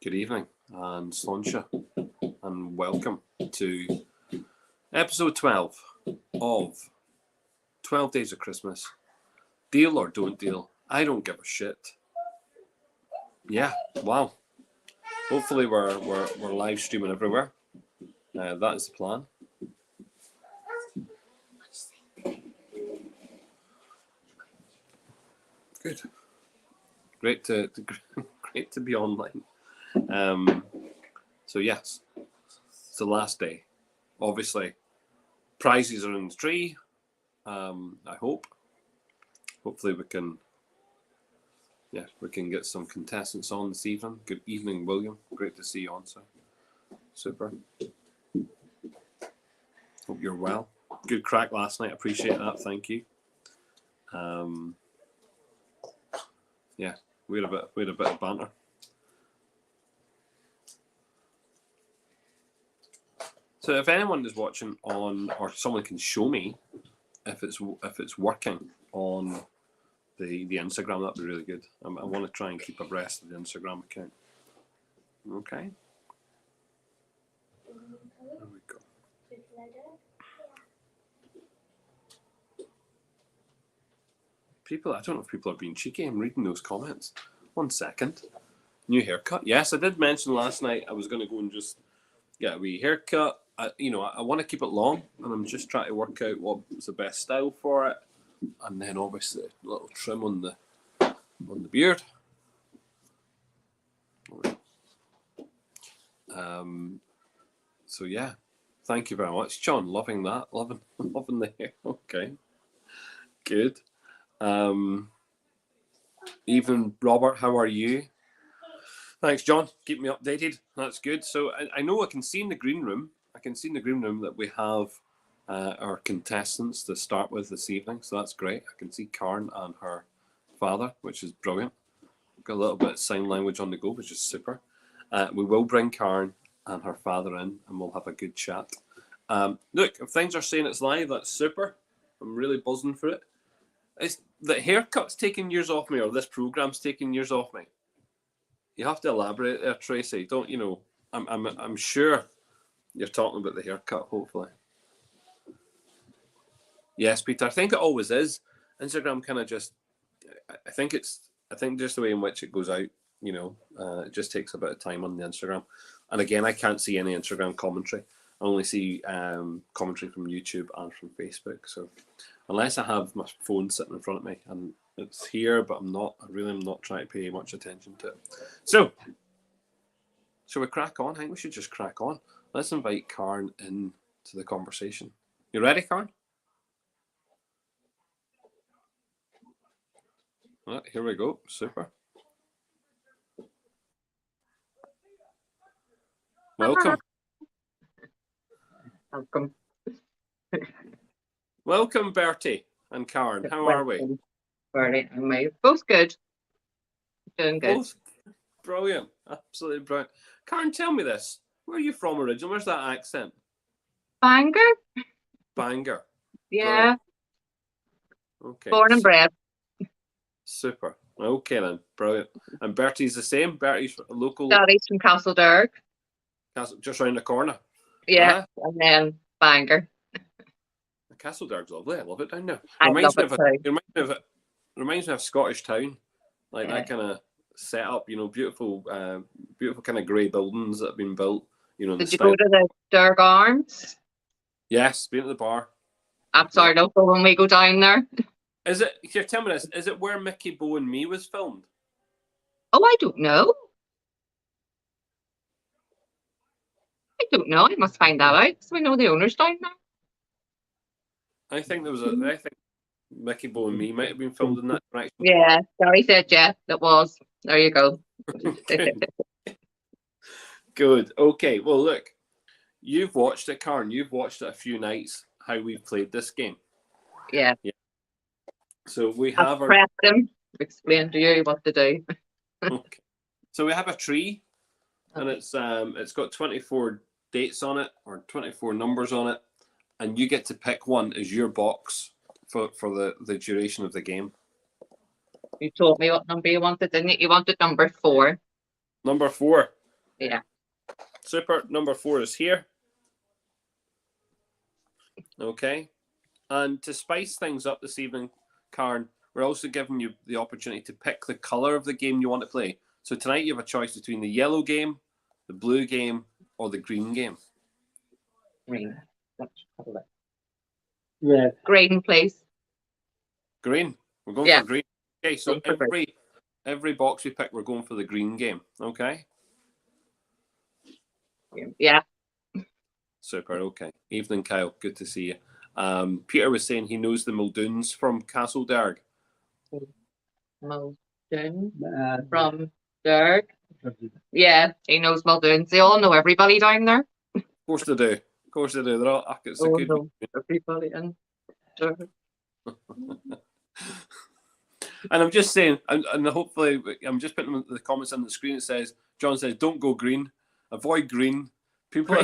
good evening, and Sloncha, and welcome to episode 12 of 12 Days of Christmas. Deal or don't deal, I don't give a shit. Yeah, wow. Hopefully we're live streaming everywhere. That is the plan. Good. Great to be online. So yes, it's the last day. Obviously, prizes are in the tree. I hope. Hopefully we can get some contestants on this evening. Good evening, William. Great to see you on, sir. Super. Hope you're well. Good crack last night. Appreciate that. Thank you. Yeah, we had a bit of banter. So if anyone is watching on, or someone can show me if it's working on the Instagram, that'd be really good. I want to try and keep abreast of the Instagram account. Okay. There we go. People, I don't know if people are being cheeky. I'm reading those comments. 1 second. New haircut. Yes, I did mention last night I was going to go and just get a wee haircut. I want to keep it long, and I'm just trying to work out what's the best style for it, and then obviously a little trim on the beard. So yeah, thank you very much, John. Loving that, loving the hair. Okay, good. Even Robert, how are you? Thanks, John. Keep me updated. That's good. So I know I can see in the green room. I can see in the green room that we have our contestants to start with this evening. So that's great. I can see Karen and her father, which is brilliant. Got a little bit of sign language on the go, which is super. We will bring Karen and her father in, and we'll have a good chat. Look, if things are saying it's live, that's super. I'm really buzzing for it. Is the haircut's taking years off me, or this program's taking years off me? You have to elaborate there, Tracy. Don't you know? I'm sure you're talking about the haircut. Hopefully, yes, Peter. I think it always is. Instagram kind of just. I think just the way in which it goes out. You know, it just takes a bit of time on the Instagram. And again, I can't see any Instagram commentary. I only see commentary from YouTube and from Facebook. So unless I have my phone sitting in front of me and it's here, but I'm not trying to pay much attention to it. So, shall we crack on? I think we should just crack on. Let's invite Karen into the conversation. You ready, Karen? Right, here we go. Super. Welcome. Welcome, Bertie and Karen. How are we? Bertie and me. Both good. Doing good. Both brilliant. Absolutely brilliant. Karen, tell me this. Where are you from originally? Where's that accent? Bangor? Bangor. Yeah. Brilliant. Okay. Born and bred. Super. Okay then. Brilliant. And Bertie's the same? Bertie's local? Daddy's from Castledarg. Just round the corner. Yeah. And then Bangor. Castledarg's lovely. I love it down there. It reminds me of Scottish town. Like that kind of set up, you know, beautiful kind of grey buildings that have been built. You know. Did you go to the Derg Arms? Yes, been at the bar. I'm sorry, don't go when we go down there. Is it? Here, tell me this. Is it where Mickey, Bo, and Me was filmed? Oh, I don't know. I must find that out. So we know the owners down there. I think Mickey, Bo, and Me might have been filmed in that direction. Yeah, Gary said it was. There you go. Good. Okay. Well, look, you've watched it, Karen. You've watched it a few nights. How we've played this game. Yeah. So we have prepped them. Explain to you what to do. Okay. So we have a tree, and it's got 24 dates on it, or 24 numbers on it, and you get to pick one as your box for the duration of the game. You told me what number you wanted, didn't you? You wanted number 4. Number 4. Yeah. Super. Number 4 is here. Okay. And to spice things up this evening, Karen, we're also giving you the opportunity to pick the colour of the game you want to play. So tonight you have a choice between the yellow game, the blue game, or the green game. Green. Let's have a look. Red. Green, please. Green. We're going Yeah. for green. Okay, so Going for green. every box we pick, we're going for the green game. Okay. Yeah. Super. Okay. Evening, Kyle. Good to see you. Peter was saying he knows the Muldoons from Castle Derg. Muldoon from Derg. Yeah, he knows Muldoon. They all know everybody down there. Of course they do. Of course they do. They're all, it's a good. Know everybody in Derg. And I'm just saying, and hopefully, I'm just putting the comments on the screen. It says, John says, don't go green, avoid green. People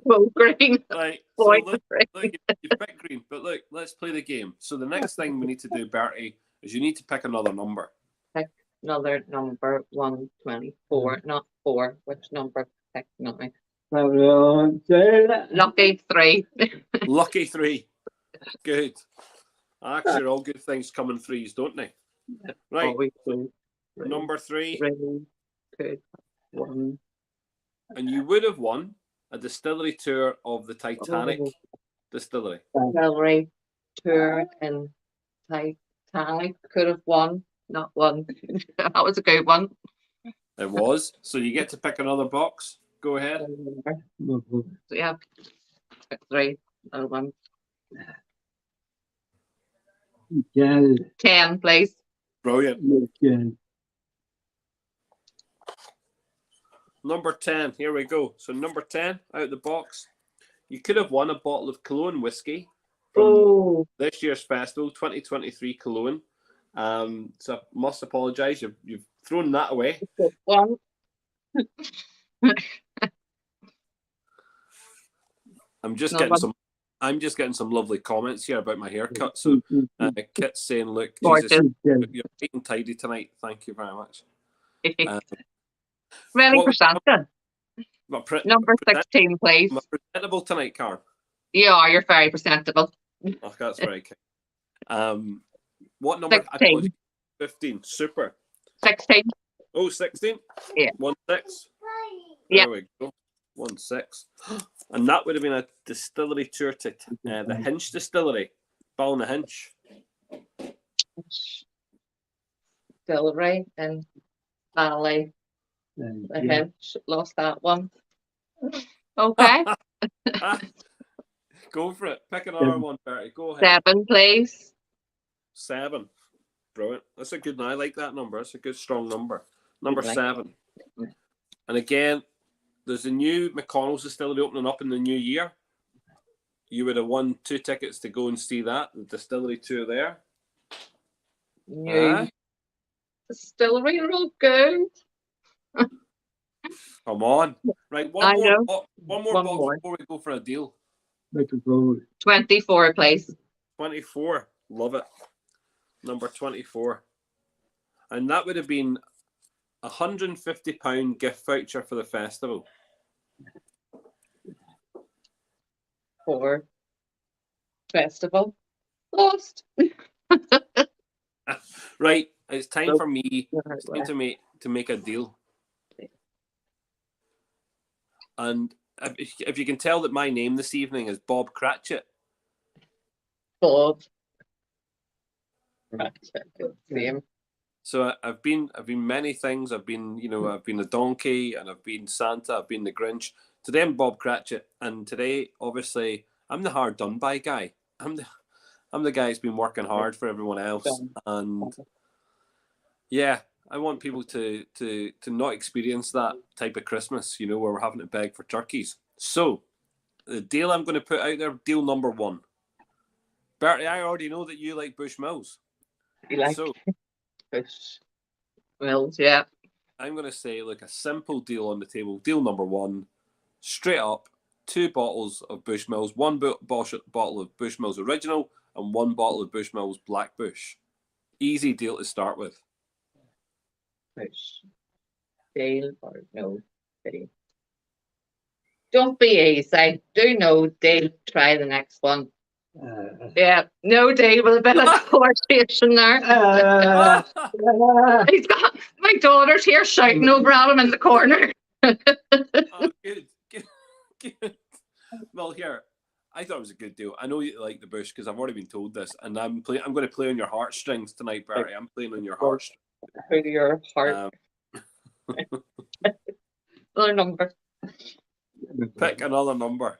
Well, green. right. Avoid So look, green. you pick green, but look, let's play the game. So the next thing we need to do, Bertie, is you need to pick another number. Pick another number, 124, not 4. Which number pick now? Lucky 3. Lucky 3. Good. Actually, all good things come in threes, don't they? Right. Always do. Number 3. 3. Good. 1. And you would have won a distillery tour of the Titanic distillery. Distillery tour in Titanic. Could have won, not won. That was a good one. It was. So you get to pick another box. Go ahead. So yeah, pick 3. Another one. 10, please. Brilliant. Number 10. Here we go. So number 10 out of the box. You could have won a bottle of Cologne whiskey from this year's festival, 2023 Cologne. So I must apologise. You've thrown that away. One. I'm just getting some lovely comments here about my haircut. So Kit's saying, look, Jesus, you're neat and tidy tonight. Thank you very much. Ready for Santa. Number 16, please. Am I presentable tonight, Karen? You are. You're very presentable. Oh, that's very kind. What number? 16. 15. Super. 16. Oh, 16? Yeah. 1-6. Yeah. There we go. 1-6. And that would have been a distillery tour to the Hinch Distillery. Balnahinch. Distillery in Valley. The Hinch. Lost that one. Okay. Go for it. Pick another one, Bertie. Go ahead. 7, please. 7. Brilliant. That's a good one. I like that number. That's a good, strong number. Number 7. And again, there's a new McConnell's distillery opening up in the new year. You would have won 2 tickets to go and see that, the distillery tour there. New distillery, real good. Come on. Right, one more box before we go for a deal. 24, please. 24. Love it. Number 24. And that would have been a £150 gift voucher for the festival. For festival. Lost. Right, it's time for me. It's time to make a deal. And if you can tell that my name this evening is Bob Cratchit. Bob Cratchit. Good name. So I've been many things. I've been a donkey, and I've been Santa. I've been the Grinch. Today I'm Bob Cratchit, and today obviously I'm the hard done by guy. I'm the guy who's been working hard for everyone else, and yeah, I want people to not experience that type of Christmas, where we're having to beg for turkeys. So the deal I'm going to put out there, deal number 1. Bertie, I already know that you like Bushmills. You like Bushmills, yeah. I'm going to say, look, a simple deal on the table. Deal number 1, straight up, 2 bottles of Bushmills, 1 bottle of Bushmills Original, and 1 bottle of Bushmills Black Bush. Easy deal to start with. Bush. Deal or no? Don't be easy. Do no deal. Try the next one. Uh, Yeah, no deal with a bit of conversation there. He's got my daughter's here shouting over at him in the corner. Oh, good, good. Well, here, I thought it was a good deal. I know you like the bush because I've already been told this, and I'm going to play on your heartstrings tonight, Bertie. I'm playing on your heartstrings. Who to your heart? Another number. Pick another number.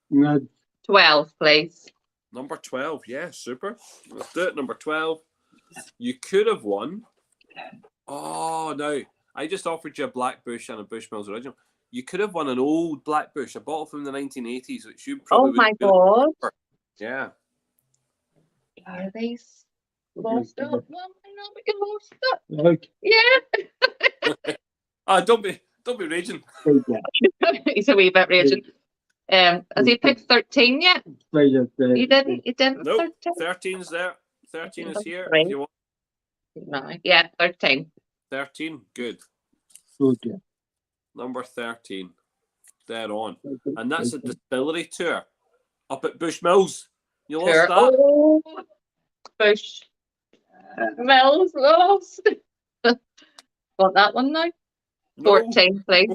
not 12, please. Number 12. Yeah, super. Let's do it. Number 12. You could have won. Oh, no. I just offered you a Black Bush and a Bushmills original. You could have won an old Black Bush, a bottle from the 1980s, which you probably Oh my God. Yeah. Are these lost up? Well, I know we can lost up. like Yeah. Don't be raging. He's a wee bit raging. Has he picked 13 yet? He didn't. He didn't. Nope. 13. 13's there. 13 is here. Right. If you want No. Yeah, 13. 13, good. Okay. Number 13. Dead on. And that's a distillery tour up at Bushmills. You lost Sure. that? Oh, Bush. Mills lost. Want that one now? No. 14, please.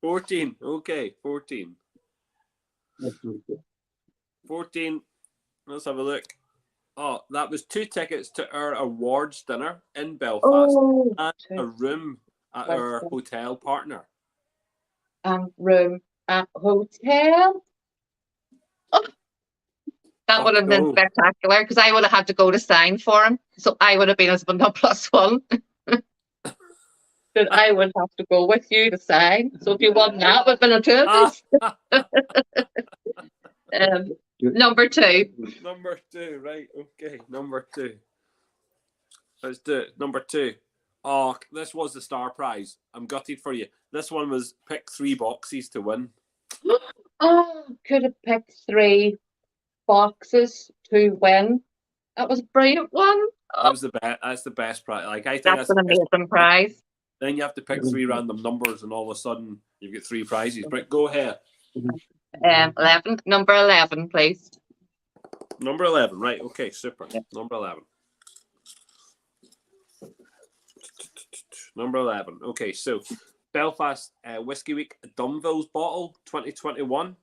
14. Okay, 14. 14. Let's have a look. Oh, that was 2 tickets to our awards dinner in Belfast Oh, and a room at our hotel partner. room at hotel. Oh, that would have been no. spectacular because I would have had to go to sign for him. So I would have been husband on +1. But I would have to go with you to sign. So if you won that, would have been a 2 of us. Number 2. Number 2, right. Okay, number 2. Let's do it. Number 2. Oh, this was the star prize. I'm gutted for you. This one was pick 3 boxes to win. Oh, could have picked 3 boxes to win. That was a brilliant one. That was the best. That's the best prize. Like, I think That's an the best. amazing prize. Then you have to pick 3 random numbers, and all of a sudden you've got 3 prizes. But go ahead. 11. Number 11, please. Number 11, right? Okay, super. Yep. Number 11. Number 11. Okay, so Belfast Whiskey Week Dunville's bottle 2021.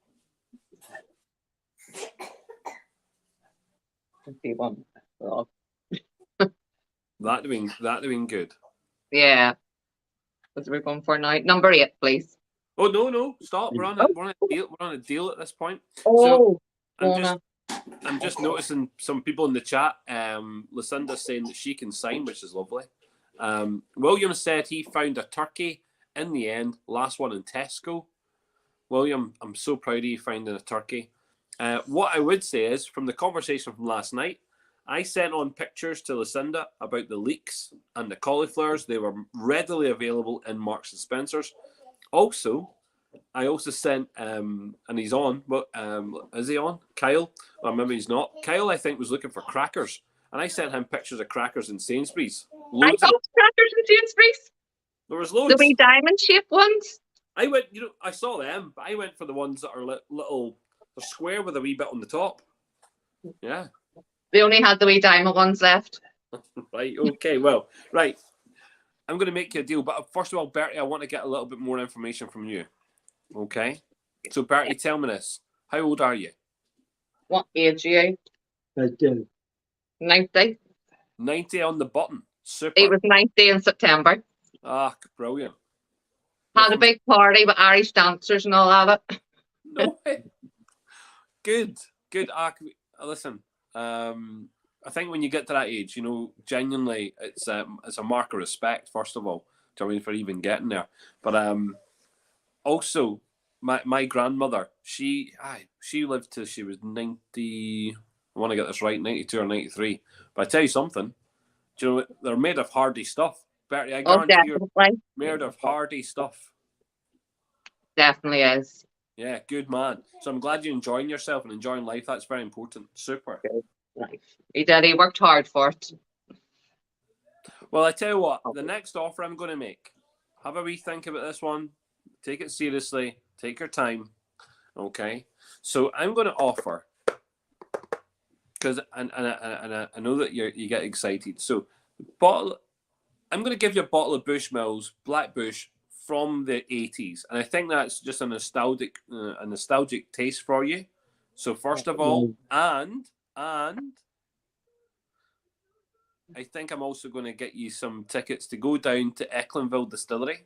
21. Oh, That'd have been good. yeah. What are we going for now? Number 8, please. Oh no! Stop. We're on a deal at this point. Oh, I'm just noticing some people in the chat. Lucinda's saying that she can sign, which is lovely. William said he found a turkey in the end, last one in Tesco. William, I'm so proud of you finding a turkey. What I would say is, from the conversation from last night, I sent on pictures to Lucinda about the leeks and the cauliflowers. They were readily available in Marks and Spencer's. Also, I also sent, and he's on, but is he on? Kyle? Or maybe he's not. Kyle, I think, was looking for crackers. And I sent him pictures of crackers in Sainsbury's. I Loads got crackers in Sainsbury's. there was The loads. wee diamond-shaped ones. I went, I saw them, but I went for the ones that are little, they're square with a wee bit on the top. Yeah. They only had the wee diamond ones left. Right, okay, well, right. I'm going to make you a deal, but first of all, Bertie, I want to get a little bit more information from you. Okay? So, Bertie, tell me this. How old are you? What age are you? 90. 90 on the button. Super. He was 90 in September. Ah, brilliant. Had a big party with Irish dancers and all of it. No way. Good. Listen, I think when you get to that age, genuinely, it's a mark of respect, first of all, for even getting there. But also, my grandmother, she lived till she was 90. I want to get this right, 92 or 93. But I tell you something, they're made of hardy stuff. Bertie, I guarantee you're made of hardy stuff. Definitely is. Yeah, good man. So I'm glad you're enjoying yourself and enjoying life. That's very important. Super. Life. He did. He worked hard for it. Well, I tell you what, the next offer I'm going to make, have a wee think about this one. Take it seriously. Take your time. Okay. So I'm going to offer, because I know that you get excited. So bottle, I'm going to give you a bottle of Bushmills Black Bush from the 80s, and I think that's just a nostalgic taste for you. So first of all, and I think I'm also going to get you some tickets to go down to Ecklinville Distillery,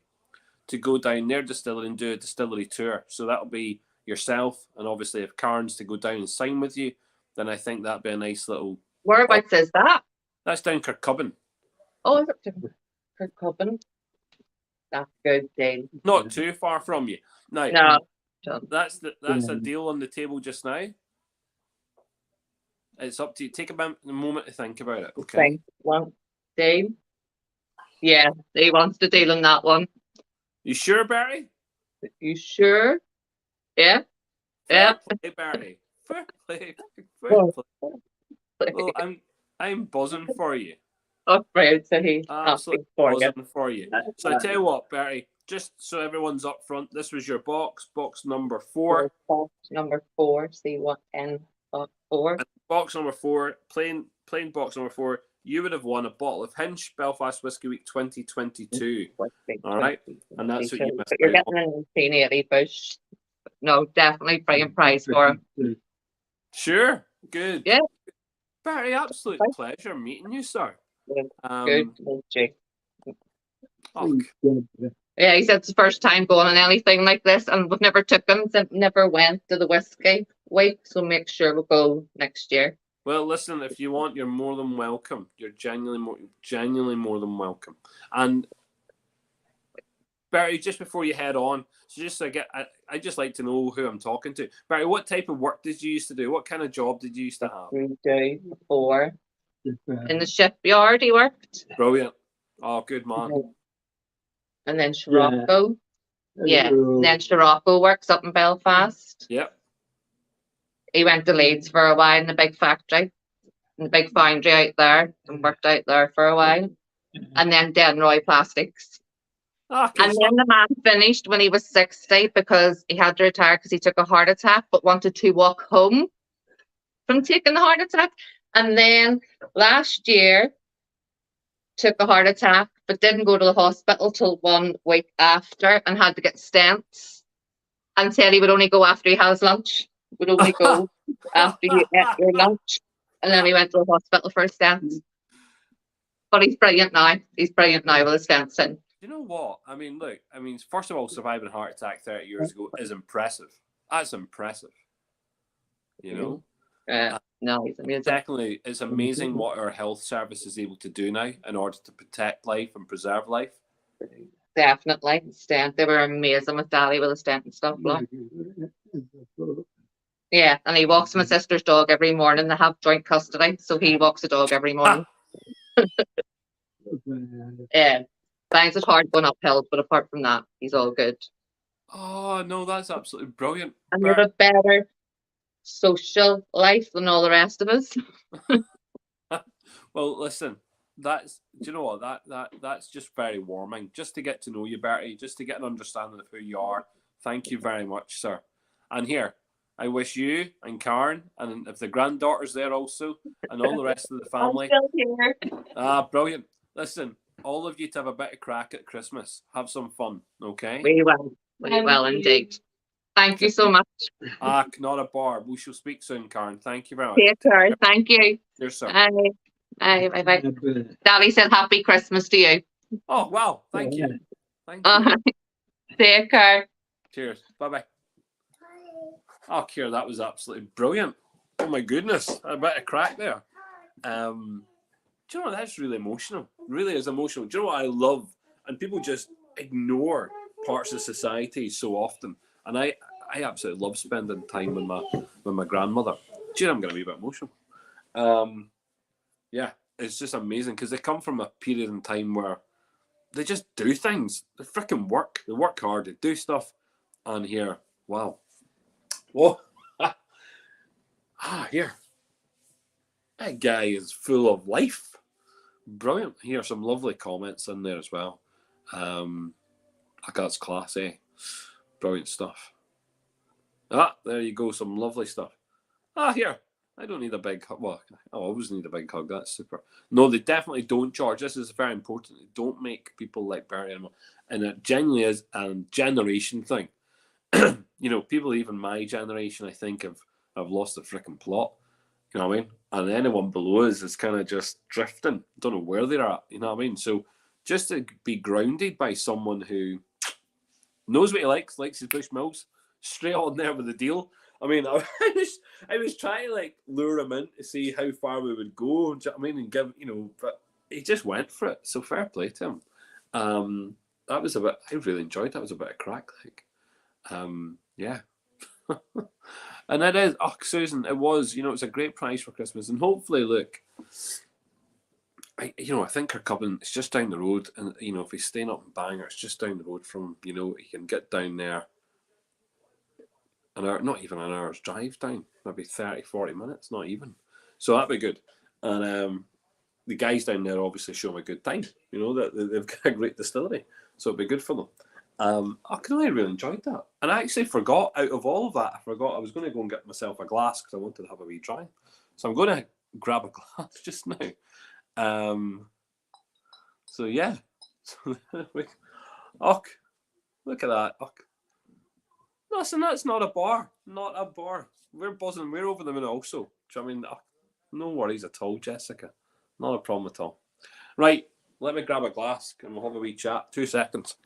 to go down their distillery and do a distillery tour. So that'll be yourself, and obviously if Cairns to go down and sign with you, then I think that'd be a nice little. Whereabouts is that? That's down Kirkcudbright. Oh, is it Kirkcudbright? That's good, Dane. Not too far from you. Now, No, John. that's a deal on the table just now. It's up to you. Take a moment to think about it. Okay. Think one, Dane. Yeah, he wants to deal on that one. You sure, Barry? You sure? Yeah. Yeah. Fair play, Barry. Fair play. Fair Oh. play. Well, I'm buzzing for you. Oh, proud to he. Absolutely For you. buzzing for you. So I tell you what, Barry, just so everyone's up front, this was your box number 4. Box number 4. See what N box 4. Box number 4, plain box number 4. You would have won a bottle of Hinch Belfast Whiskey Week 2022. All right, and that's what you missed But you're out on. getting an 1980 Bush. No, definitely brilliant price for him. Sure, good. Yeah. Barry, absolute pleasure meeting you, sir. Good. Thank you. Oh, Yeah, he said it's the first time going on anything like this, and we've never took him, never went to the whiskey week, so make sure we go next year. well, listen, if you want, you're more than welcome. You're genuinely more than welcome. And Barry, just before you head on, so just so I just like to know who I'm talking to. Barry, what type of work did you used to do? What kind of job did you used to have? We do before in the shipyard. He worked, Brilliant. Oh, good man. and then Scirocco. Yeah, and then Scirocco works up in Belfast. Yep. He went to Leeds for a while in the big factory, in the big foundry out there, and worked out there for a while. And then Denroy Plastics. Ah, good And stuff. then the man finished when he was 60 because he had to retire because he took a heart attack, but wanted to walk home from taking the heart attack. And then last year took a heart attack, but didn't go to the hospital till 1 week after, and had to get stents, and said he would only go after he has lunch. Would only go after you ate your lunch. And then he went to the hospital for a stent. But he's brilliant now. He's brilliant now with his stents in. You know what? I mean, look. I mean, first of all, surviving a heart attack 30 years ago is impressive. That's impressive. You know. No, he's amazing. Secondly, it's amazing what our health service is able to do now in order to protect life and preserve life. Definitely. Stent. They were amazing with Daddy with the stent and stuff. Like. Yeah, and he walks my sister's dog every morning. They have joint custody, so he walks the dog every morning. Yeah. Finds it hard going uphill, but apart from that, he's all good. Oh no, that's absolutely brilliant. And you have a better social life than all the rest of us. Well, listen, do you know what, that's just very warming, just to get to know you, Bertie, just to get an understanding of who you are. Thank you very much, sir. And here, I wish you and Karen, and if the granddaughter's there also, and all the rest of the family. I'm still here. Brilliant. Listen, all of you to have a bit of crack at Christmas. Have some fun, okay? We will. We will indeed. Thank you so much. Not a bar. We shall speak soon, Karen. Thank you very much. Take care. Thank you. Cheers, sir. Bye. Daddy said happy Christmas to you. Oh, wow. Thank you. Thank you. Take care. Cheers. Bye-bye. Oh, Kier, that was absolutely brilliant. Oh, my goodness. A bit of crack there. Do you know what? That's really emotional. Really is emotional. Do you know what I love? And people just ignore parts of society so often. And I absolutely love spending time with my grandmother. Do you know, I'm going to be a bit emotional. Yeah, it's just amazing because they come from a period in time where they just do things. They freaking work. They work hard. They do stuff. And here, wow. Whoa. Here. That guy is full of life. Brilliant. Here are some lovely comments in there as well. That's class, eh? Brilliant stuff. Ah, there you go. Some lovely stuff. Ah, here. I don't need a big hug. Well, I always need a big hug. That's super. No, they definitely don't, George. This is very important. They don't make people like Barry anymore. And it genuinely is a generation thing. You know, people even my generation, I think, have lost the freaking plot. You know what I mean? And anyone below us is kind of just drifting. Don't know where they're at. You know what I mean? So just to be grounded by someone who knows what he likes his Bushmills, straight on there with the deal. I mean, I was trying to like lure him in to see how far we would go. Do you know what I mean? And give, you know, but he just went for it. So fair play to him. That was a bit. I really enjoyed that. It was a bit of crack, like. Yeah. And it is. Oh, Susan, it was. You know, it's a great price for Christmas, and hopefully, look. I think her Cubbon, it's just down the road, and you know, if he's staying up in Bangor, it's just down the road from. You know, he can get down there. An hour, not even an hour's drive down, maybe 30, 40 minutes, not even. So that'd be good. And the guys down there obviously show them a good time. You know, that they've got a great distillery, so it'd be good for them. I really enjoyed that. And I actually forgot, out of all of that, I was going to go and get myself a glass because I wanted to have a wee try. So I'm going to grab a glass just now. So yeah. Och, look at that. Och. Listen, that's not a bar. Not a bar. We're buzzing. We're over the moon also. Do you know what I mean? Och, no worries at all, Jessica. Not a problem at all. Right, let me grab a glass and we'll have a wee chat. 2 seconds.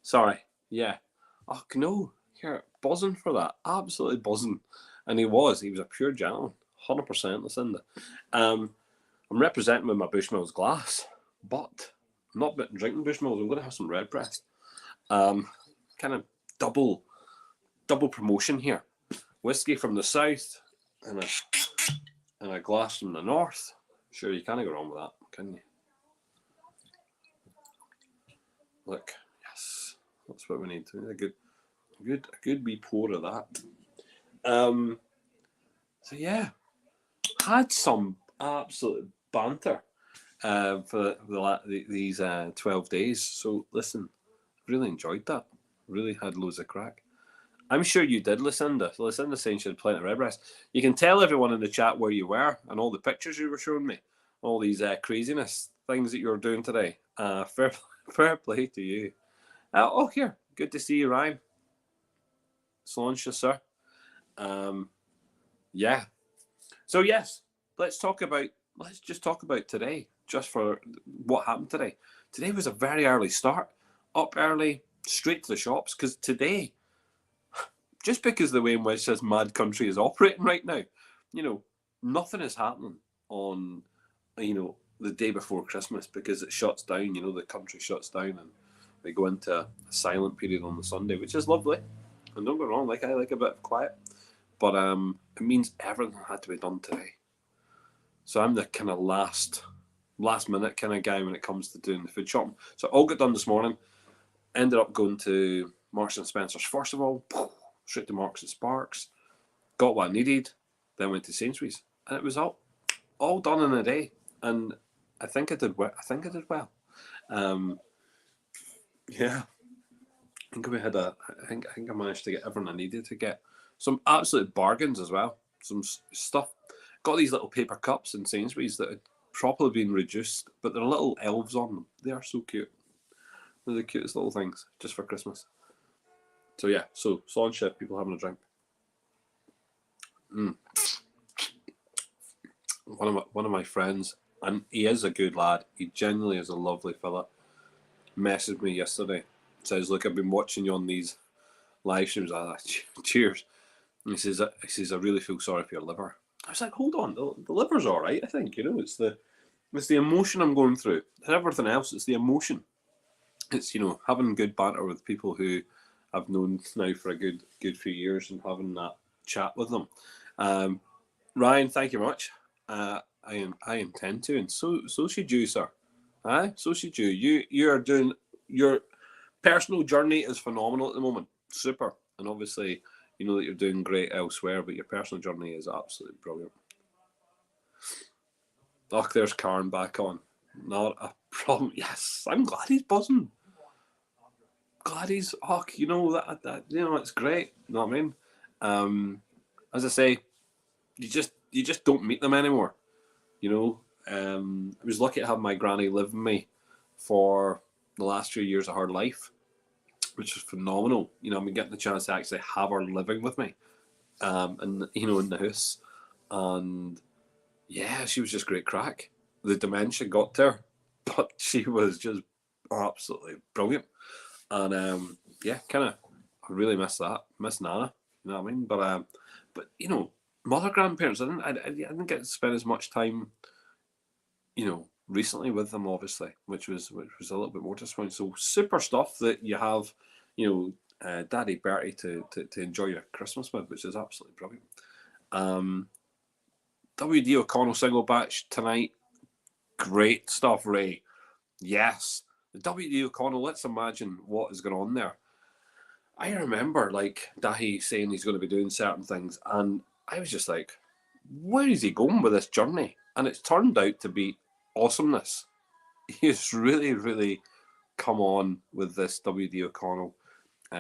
Sorry. Yeah. Oh, no. Here, buzzing for that. Absolutely buzzing. And he was a pure gentleman. 100%, Lucinda. I'm representing with my Bushmills glass, but I'm not drinking Bushmills. I'm going to have some Redbreast. Kind of double promotion here. Whiskey from the south and a glass from the north. Sure, you can't go wrong with that, can you? Look, yes, that's what we need. A good wee pour of that. So yeah, had some absolute banter for these 12 days. So listen, really enjoyed that. Really had loads of crack. I'm sure you did, Lucinda. Lucinda's saying she had plenty of Redbreast. You can tell everyone in the chat where you were and all the pictures you were showing me. All these craziness things that you were doing today. Fair play to you. Oh, here. Good to see you, Ryan. Sláinte, sir. Yeah. So, yes, let's just talk about today, just for what happened today. Today was a very early start. Up early, straight to the shops, because today, just because the way in which this mad country is operating right now, you know, nothing is happening on, you know, the day before Christmas because it shuts down, you know, the country shuts down and they go into a silent period on the Sunday, which is lovely. And don't get me wrong, I like a bit of quiet. But it means everything had to be done today. So I'm the kind of last minute kind of guy when it comes to doing the food shopping. So all got done this morning. Ended up going to Marks and Spencer's first of all, straight to Marks and Sparks. Got what I needed, then went to Sainsbury's, and it was all done in a day. And I think I did well. Yeah, I think I managed to get everything I needed to get. Some absolute bargains as well. Some stuff. Got these little paper cups in Sainsbury's that had properly been reduced, but they're little elves on them. They are so cute. They're the cutest little things just for Christmas. So yeah, so Sláinte, people having a drink. one of my friends, and he is a good lad. He genuinely is a lovely fella. Messaged me yesterday. Says, "Look, I've been watching you on these live streams." Cheers. And he says, I really feel sorry for your liver. I was like, hold on, the liver's all right. I think it's the emotion I'm going through, and everything else. It's the emotion. It's having good banter with people who I've known now for a good few years and having that chat with them. Ryan, thank you much. I intend to, and so should you, sir. So should you. You are doing your personal journey is phenomenal at the moment. Super, and obviously you know that you're doing great elsewhere, but your personal journey is absolutely brilliant. Oh, there's Karen back on. Not a problem. Yes, I'm glad he's buzzing. Glad he's that it's great. You know what I mean? As I say, you just don't meet them anymore. I was lucky to have my granny live with me for the last few years of her life, which was phenomenal. I've been getting the chance to actually have her living with me, and in the house, and yeah, she was just great crack. The dementia got to her, but she was just absolutely brilliant. And yeah, I really miss that. Miss Nana, you know what I mean? But mother grandparents, I didn't get to spend as much time, recently with them, obviously, which was a little bit more disappointing. So super stuff that you have, Daddy Bertie to enjoy your Christmas with, which is absolutely brilliant. WD O'Connell single batch tonight, great stuff, Ray. Yes, the WD O'Connell. Let's imagine what is going on there. I remember Dahi saying he's going to be doing certain things, and I was just like, where is he going with this journey? And it's turned out to be awesomeness. He's really, really come on with this WD O'Connell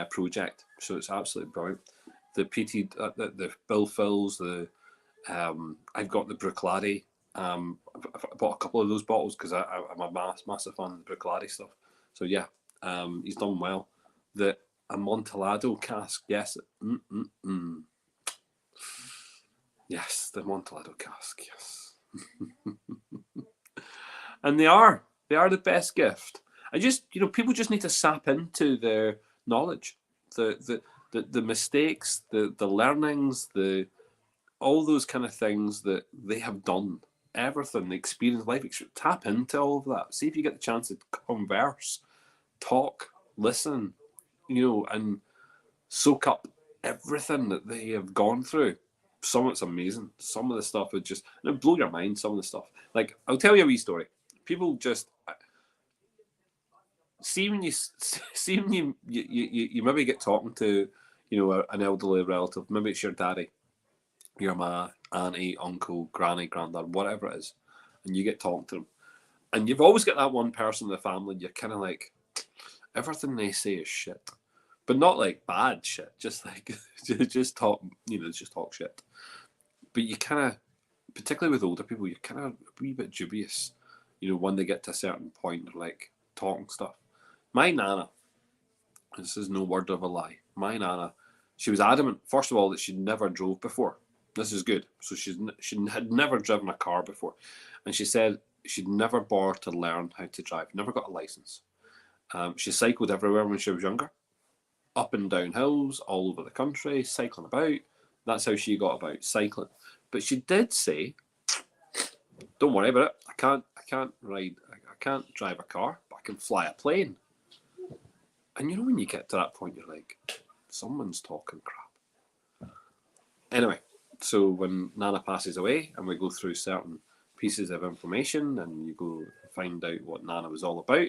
project, so it's absolutely brilliant. The PT, the Bill Fills, I've got the Bruichladdich. I bought a couple of those bottles because I'm a massive fan of the Bruichladdich stuff. So yeah, he's done well. The Amontillado cask, yes. Yes, the Amontillado cask, yes. And they are the best gift. I just, people just need to sap into their knowledge, the mistakes, the learnings, all those kind of things that they have done, everything, the experience, life experience. Tap into all of that. See if you get the chance to converse, talk, listen, and soak up everything that they have gone through. Some of it's amazing. Some of the stuff would just blow your mind. Some of the stuff, I'll tell you a wee story. People just see when you maybe get talking to an elderly relative. Maybe it's your daddy, your ma, auntie, uncle, granny, granddad, whatever it is, and you get talking to them, and you've always got that one person in the family. You're kind of like, everything they say is shit, but not like bad shit. Just just talk, just talk shit. But you kind of, particularly with older people, you're kind of a wee bit dubious. When they get to a certain point, they're like talking stuff. My nana, this is no word of a lie. My nana, she was adamant, first of all, that she'd never drove before. This is good. So she had never driven a car before. And she said she'd never bothered to learn how to drive, never got a license. She cycled everywhere when she was younger, up and down hills, all over the country, cycling about. That's how she got about, cycling. But she did say, don't worry about it. I can't ride, I can't drive a car, but I can fly a plane. And when you get to that point, you're like, someone's talking crap. Anyway, so when Nana passes away and we go through certain pieces of information and you go find out what Nana was all about,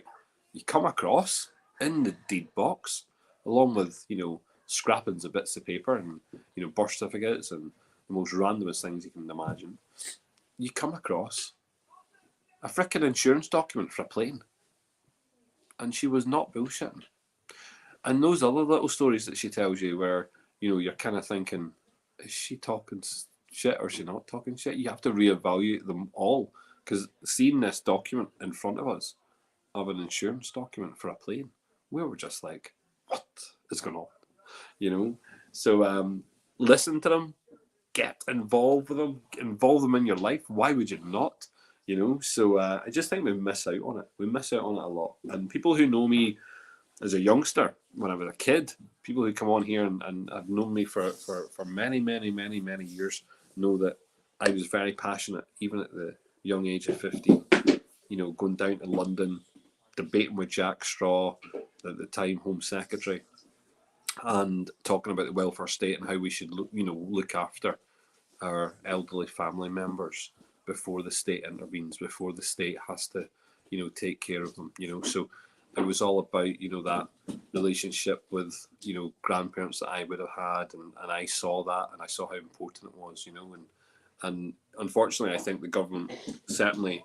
you come across in the deed box, along with, scrappings of bits of paper and, birth certificates and the most randomest things you can imagine, you come across a frickin' insurance document for a plane. And she was not bullshitting. And those other little stories that she tells you where, you're kind of thinking, is she talking shit or is she not talking shit? You have to reevaluate them all, because seeing this document in front of us, of an insurance document for a plane, we were just like, what is going on? So listen to them, get involved with them, involve them in your life. Why would you not? You know, so I just think we miss out on it. We miss out on it a lot. And people who know me as a youngster, when I was a kid, people who come on here and have known me for many, many, many, many years know that I was very passionate, even at the young age of 15, you know, going down to London, debating with Jack Straw, at the time Home Secretary, and talking about the welfare state and how we should look after our elderly family members before the state intervenes, before the state has to, you know, take care of them, you know. So it was all about, you know, that relationship with, you know, grandparents that I would have had, and I saw that, and I saw how important it was, you know, and unfortunately I think the government certainly,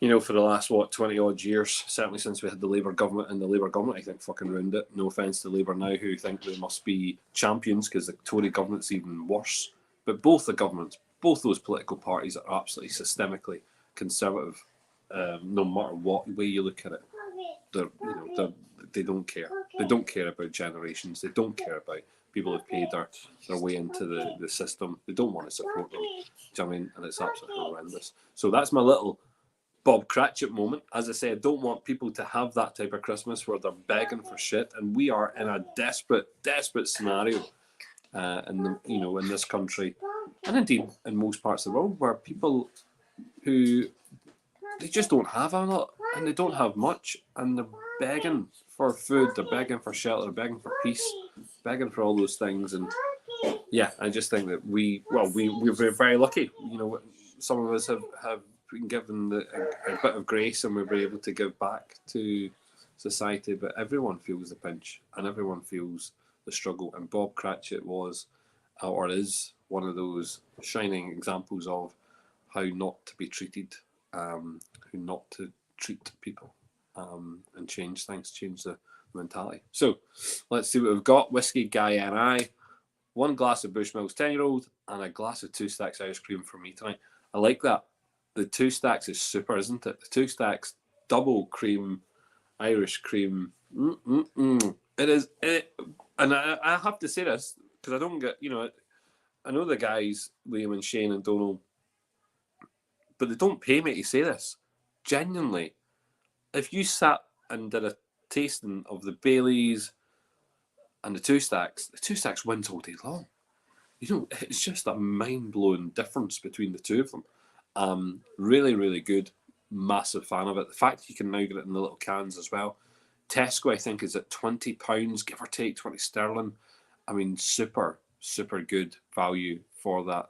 you know, for the last 20 odd years, certainly since we had the Labour government, and the Labour government I think fucking ruined it. No offence to Labour now, who think they must be champions, because the Tory government's even worse. But both the governments, both those political parties are absolutely systemically conservative, no matter what way you look at it. They don't care. They don't care about generations. They don't care about people who've paid their way into the system. They don't want to support them. Do you know what I mean? And it's absolutely horrendous. So that's my little Bob Cratchit moment. As I say, I don't want people to have that type of Christmas where they're begging for shit, and we are in a desperate scenario, in this country, and indeed in most parts of the world, where people who they just don't have a lot, and they don't have much, and they're begging for food, they're begging for shelter, they're begging for peace, begging for all those things. And yeah, I just think that we're very lucky. You know, some of us have been given a bit of grace, and we've been able to give back to society, but everyone feels the pinch, and everyone feels the struggle. And Bob Cratchit was, or is, one of those shining examples of how not to be treated, who not to treat people, and change things, change the mentality. So let's see what we've got. Whiskey Guy NI, 1 glass of Bushmills 10-year-old, and a glass of 2 Stacks ice cream for me tonight. I like that. The 2 Stacks is super, isn't it? The 2 Stacks double cream, Irish cream. It is. And I have to say this, because I don't get, you know, I know the guys, Liam and Shane and Donald, but they don't pay me to say this. Genuinely, if you sat and did a tasting of the Baileys and the 2 Stacks wins all day long. You know, it's just a mind-blowing difference between the two of them. Really, really good. Massive fan of it. The fact you can now get it in the little cans as well. Tesco, I think, is at £20, give or take, 20 sterling. I mean, super, super good value for that.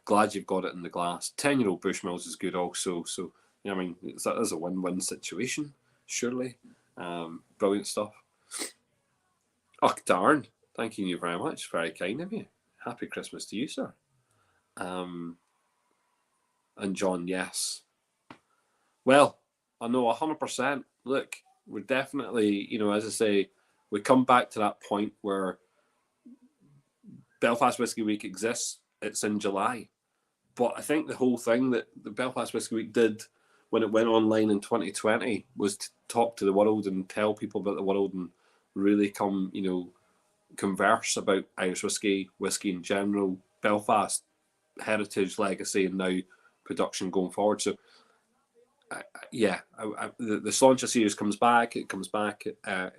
Glad you've got it in the glass. 10-year-old Bushmills is good also. So, you know, I mean, that is a win-win situation, surely. Brilliant stuff. Oh, darn. Thanking you very much. Very kind of you. Happy Christmas to you, sir. And John, yes. Well, I know 100%. Look, we're definitely, you know, as I say, we come back to that point where Belfast Whisky Week exists. It's in July. But I think the whole thing that the Belfast Whisky Week did when it went online in 2020 was to talk to the world and tell people about the world and really come, you know, converse about Irish whiskey in general, Belfast, heritage, legacy, and now production going forward. So, the Sláinte series comes back. It comes back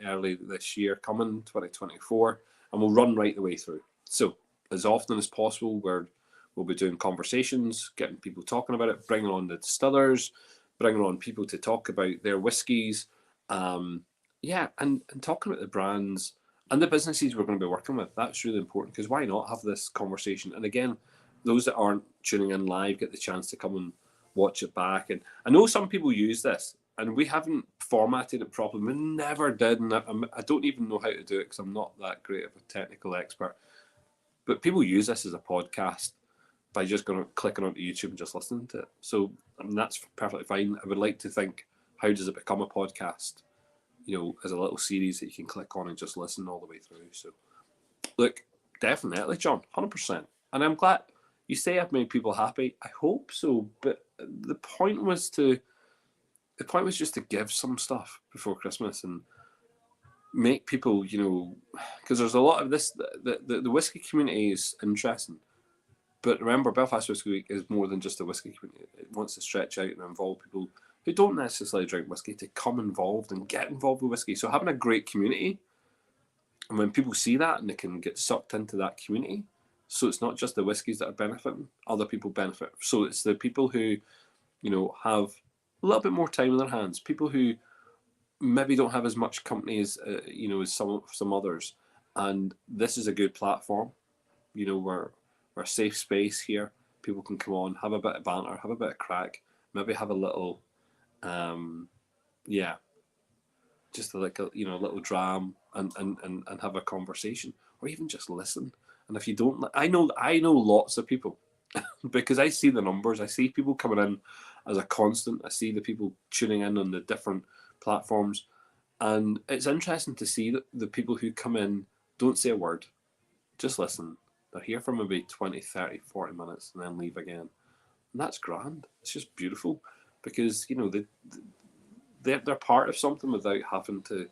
early this year, coming 2024, and we'll run right the way through. So, as often as possible, we'll be doing conversations, getting people talking about it, bringing on the distillers, bringing on people to talk about their whiskies, and talking about the brands and the businesses we're going to be working with. That's really important, because why not have this conversation? And again, those that aren't tuning in live get the chance to come and watch it back. And I know some people use this, and we haven't formatted it properly. We never did, and I don't even know how to do it because I'm not that great of a technical expert. But people use this as a podcast by just clicking onto YouTube and just listening to it. So that's perfectly fine. I would like to think, how does it become a podcast? You know, as a little series that you can click on and just listen all the way through. So, look, definitely, John, 100%. And I'm glad you say I've made people happy. I hope so. But the point was just to give some stuff before Christmas and make people, you know, because there's a lot of this. The whiskey community is interesting. But remember, Belfast Whisky Week is more than just a whisky community. It wants to stretch out and involve people who don't necessarily drink whisky to come involved and get involved with whisky. So having a great community, and when people see that and they can get sucked into that community, so it's not just the whiskies that are benefiting, other people benefit. So it's the people who, have a little bit more time in their hands, people who maybe don't have as much company as, as some others. And this is a good platform. We're a safe space here. People can come on, have a bit of banter, have a bit of crack, maybe have a little, just like a little dram and have a conversation, or even just listen. And if you don't, I know lots of people because I see the numbers. I see people coming in as a constant. I see the people tuning in on the different platforms, and it's interesting to see that the people who come in don't say a word, just listen. They're here for maybe 20, 30, 40 minutes and then leave again. And that's grand. It's just beautiful because, they're part of something without having to,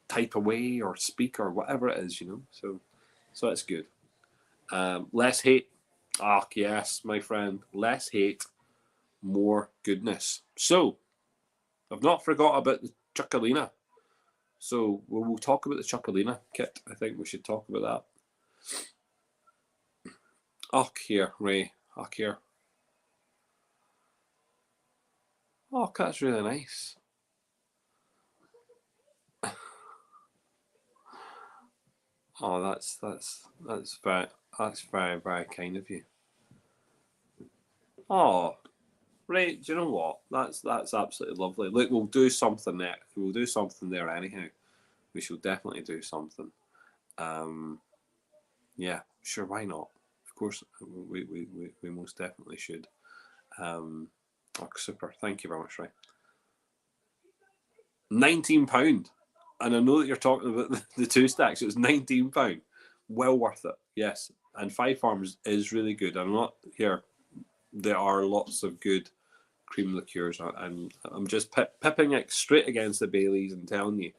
type away or speak or whatever it is, So that's good. Less hate. Ah, yes, my friend. Less hate, more goodness. So, I've not forgot about the Chuckalina. So we'll talk about the Chuckalina kit. I think we should talk about that. Here, Ray. Here. That's really nice. That's very, very kind of you. Right, do you know what? That's absolutely lovely. Look, we'll do something there. We'll do something there anyhow. We shall definitely do something. Yeah, sure, why not? Of course, we most definitely should. Super. Thank you very much, Ray. £19. And I know that you're talking about the 2 stacks. It was £19. Well worth it. Yes. And Five Farms is really good. I'm not here. There are lots of good cream liqueurs. I'm just pipping it straight against the Baileys and telling you,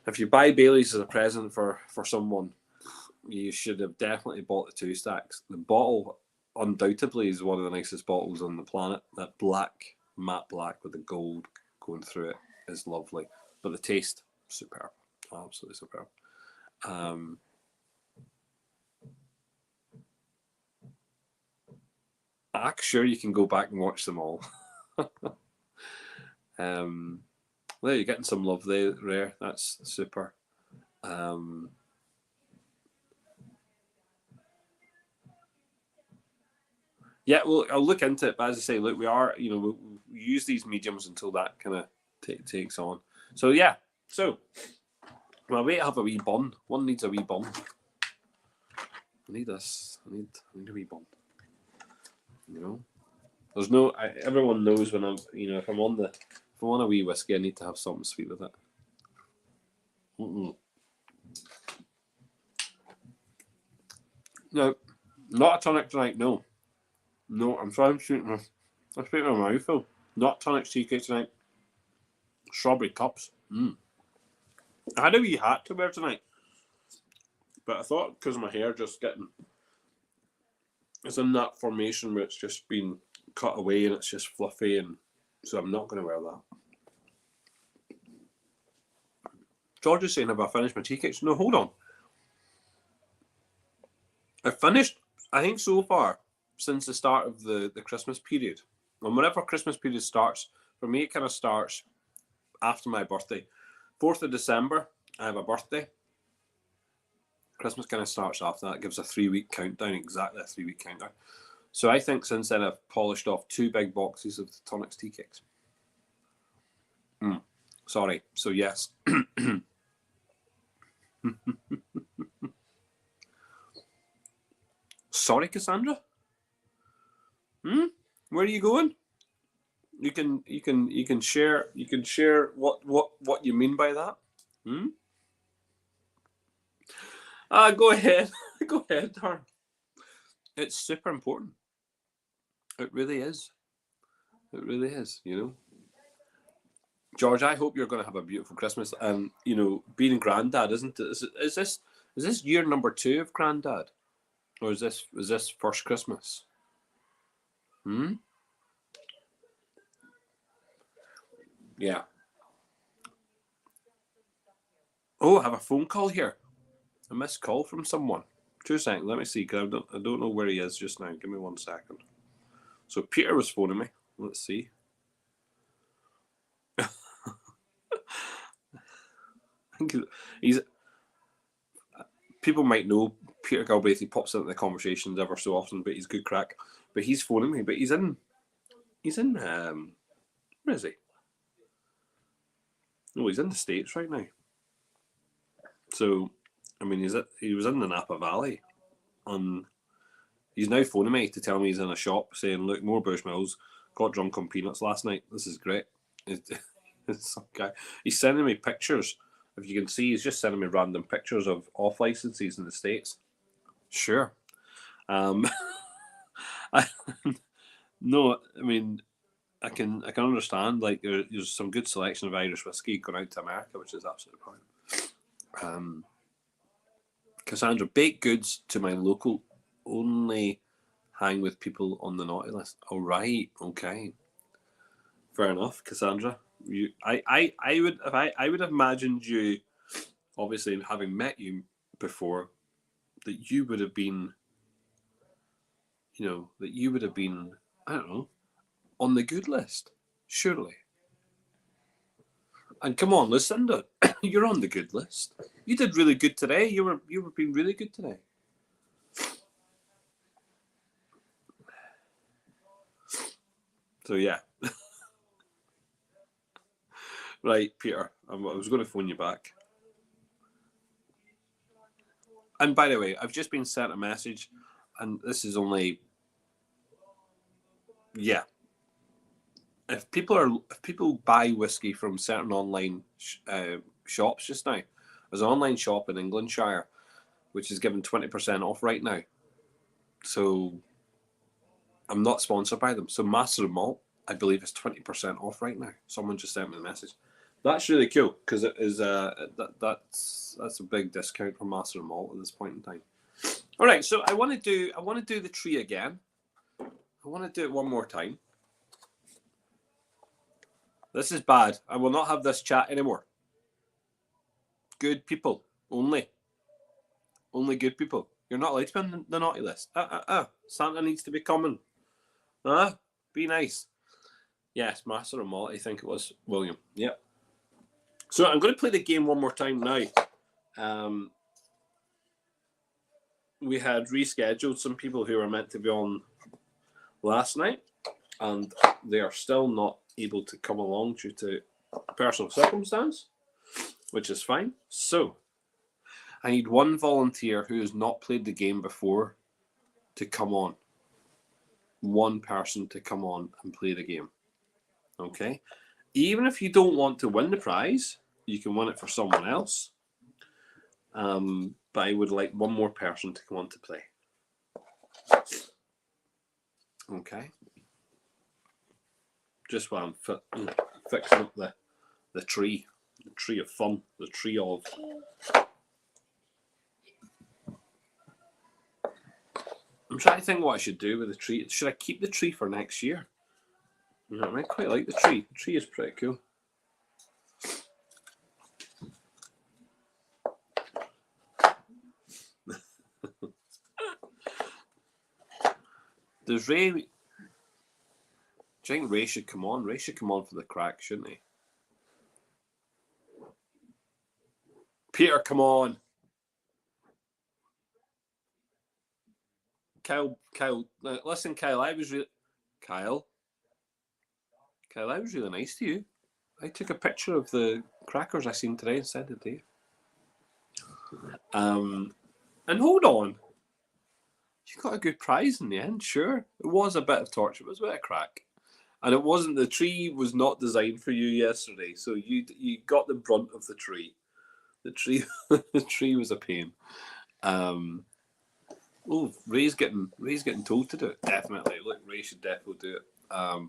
if you buy Baileys as a present for someone, you should have definitely bought the 2 stacks. The bottle undoubtedly is one of the nicest bottles on the planet. That black, matte black with the gold going through it is lovely. But the taste, superb. Absolutely superb. Sure, you can go back and watch them all. There, you're getting some love there, Rare. That's super. Yeah, well, I'll look into it. But as I say, look, we are, we use these mediums until that kind of takes on. So yeah, well, wait, have a wee bun. One needs a wee bun. I need this. I need a wee bun. There's no. Everyone knows when I'm, if I'm on a wee whiskey, I need to have something sweet with it. No, not a tonic tonight. No, I'm trying to shoot my mouth full. Not tonic tea cake tonight. Strawberry cups. I had a wee hat to wear tonight, but I thought because my hair just it's in that formation where it's just been cut away and it's just fluffy, and so I'm not going to wear that. George is saying, have I finished my tea cakes? No, hold on. I've finished, I think so far, since the start of the Christmas period. And whenever Christmas period starts, for me it kind of starts after my birthday. 4th of December, I have a birthday. Christmas kind of starts after that. It gives a 3-week countdown, exactly a 3-week countdown. So I think since then I've polished off 2 big boxes of the Tonics tea cakes. Sorry. So yes. Sorry, Cassandra? Where are you going? You can share what you mean by that. Go ahead. Go ahead, darn. It's super important. It really is. It really is, George, I hope you're going to have a beautiful Christmas. And, being granddad, isn't it? Is this year number 2 of granddad? Or is this first Christmas? Yeah. Oh, I have a phone call here. A missed call from someone. 2 seconds. Let me see, because I don't know where he is just now. Give me 1 second. So Peter was phoning me. Let's see. I think he's. People might know Peter Galbraith. He pops into the conversations ever so often, but he's good crack. But he's phoning me. But he's in. Where is he? No, he's in the States right now. So, I mean, he was in the Napa Valley, and he's now phoning me to tell me he's in a shop saying, "Look, more Bushmills. Got drunk on peanuts last night. This is great." It's some guy. He's sending me pictures. If you can see, he's just sending me random pictures of off licenses in the States. Sure. No, I mean, I can understand. Like, there's some good selection of Irish whiskey going out to America, which is absolutely fine. Cassandra, baked goods to my local only hang with people on the naughty list. All right, okay, fair enough, Cassandra. I would have imagined you, obviously having met you before, that you would have been, I don't know, on the good list, surely. And come on, Lucinda, you're on the good list. You did really good today. You were being really good today. So yeah. Right, Peter, I was going to phone you back. And by the way, I've just been sent a message, and this is only, yeah. If people buy whiskey from certain online shops just now, there's an online shop in Englandshire which is giving 20% off right now. So I'm not sponsored by them. So Master of Malt, I believe, is 20% off right now. Someone just sent me the message. That's really cool because it is that's a big discount for Master of Malt at this point in time. All right, so I want to do the tree again. I want to do it one more time. This is bad. I will not have this chat anymore. Good people only. Only good people. You're not allowed to be on the naughty list. Santa needs to be coming. Be nice. Yes, Master of Malt. I think it was William. Yep. So I'm going to play the game one more time now. We had rescheduled some people who were meant to be on last night, and they are still not able to come along due to personal circumstance, which is fine. So I need one volunteer who has not played the game before to come on. One person to come on and play the game. Okay? Even if you don't want to win the prize, you can win it for someone else. But I would like one more person to come on to play. Okay? Just while I'm fixing up the tree of fun, the tree of... I'm trying to think what I should do with the tree. Should I keep the tree for next year? You know, I quite like the tree. The tree is pretty cool. Does Ray... Do you think Ray should come on? Ray should come on for the crack, shouldn't he? Peter, come on. Kyle, listen, Kyle, I was really nice to you. I took a picture of the crackers I seen today and sent it to you. And hold on. You got a good prize in the end, sure. It was a bit of torture, it was a bit of crack. And it wasn't, the tree was not designed for you yesterday, so you got the brunt of the tree. The tree was a pain. Ray's getting told to do it. Definitely. Look, Ray should definitely do it. I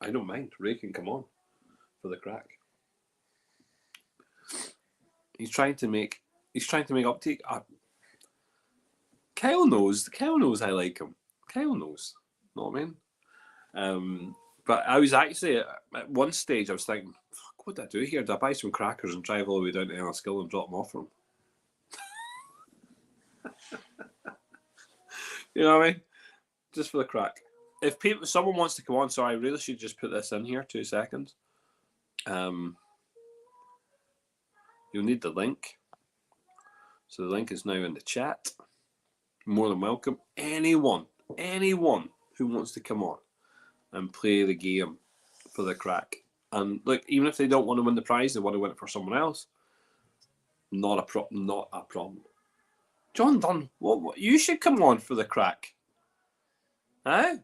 don't mind. Ray can come on for the crack. He's trying to make up to you. Kyle knows. Kyle knows I like him. Kyle knows. Know what I mean? But I was actually at one stage I was thinking, fuck, what did I do here? Did I buy some crackers and drive all the way down to Enniskillen and drop them off for him? You know what I mean? Just for the crack. If someone wants to come on, so I really should just put this in here. 2 seconds. You'll need the link. So the link is now in the chat. More than welcome. Anyone who wants to come on and play the game for the crack. And look, even if they don't want to win the prize, they want to win it for someone else. Not a problem. John Dunn, what you should come on for the crack. Huh?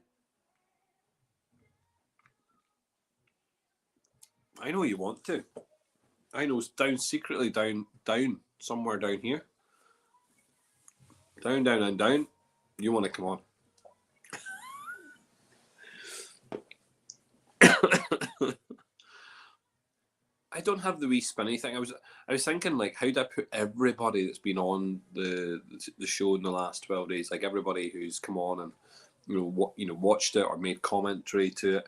I know you want to. I know it's secretly down somewhere down here. Down. You want to come on. I don't have the wee spinny thing. I was thinking, like, how do I put everybody that's been on the show in the last 12 days, like everybody who's come on and watched it or made commentary to it,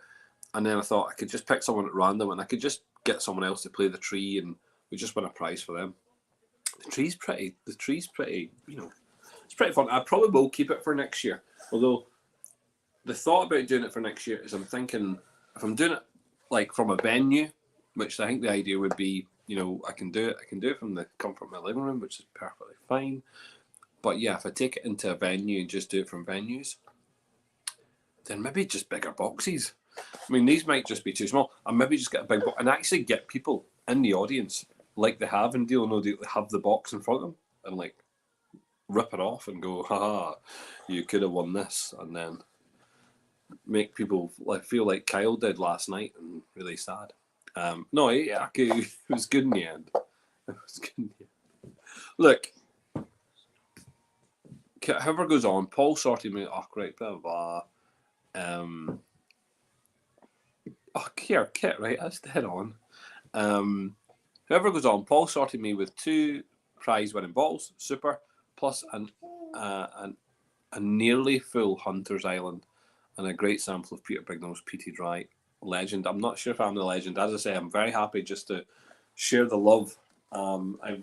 and then I thought I could just pick someone at random and I could just get someone else to play the tree and we just win a prize for them. The tree's pretty. It's pretty fun. I probably will keep it for next year. Although the thought about doing it for next year is I'm thinking if I'm doing it like from a venue, which I think the idea would be, I can do it from the comfort of my living room, which is perfectly fine. But yeah, if I take it into a venue and just do it from venues, then maybe just bigger boxes. I mean, these might just be too small. And maybe just get a big box and actually get people in the audience like they have in Deal or No Deal, have the box in front of them and like rip it off and go, haha, you could have won this, and then make people feel like Kyle did last night and really sad. No, it was good in the end. Look, whoever goes on, Paul sorted me. Oh, great, blah blah blah. Kit, right? That's dead on. Whoever goes on, Paul sorted me with 2 prize-winning bottles, super, plus a nearly full Hunter's Island and a great sample of Peter Bignell's Peaty Dry. Legend. I'm not sure if I'm the legend. As I say, I'm very happy just to share the love. I've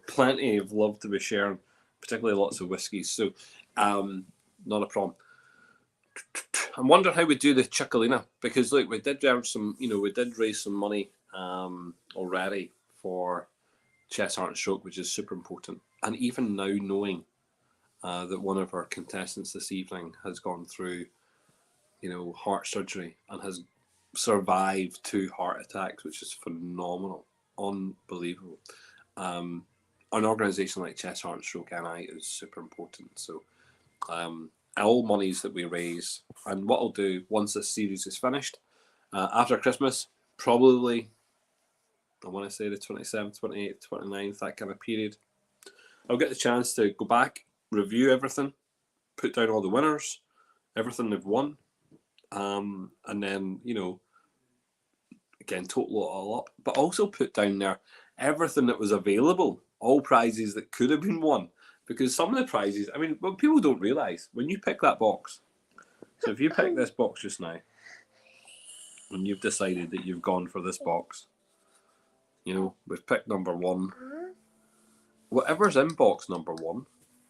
plenty of love to be sharing, particularly lots of whiskies. So not a problem. I'm wondering how we do the Chickalina, because look, we did raise some money already for Chess Heart and Stroke, which is super important. And even now knowing that one of our contestants this evening has gone through heart surgery and has survived 2 heart attacks, which is phenomenal, unbelievable. An organisation like Chess Heart and Stroke NI is super important. So all monies that we raise, and what I'll do once this series is finished, after Christmas, probably, I want to say the 27th, 28th, 29th, that kind of period, I'll get the chance to go back, review everything, put down all the winners, everything they've won, and then, again, total it all up, but also put down there everything that was available, all prizes that could have been won. Because some of the prizes, I mean, what people don't realise, when you pick that box, so if you pick this box just now, and you've decided that you've gone for this box, we've picked number 1, whatever's in box number 1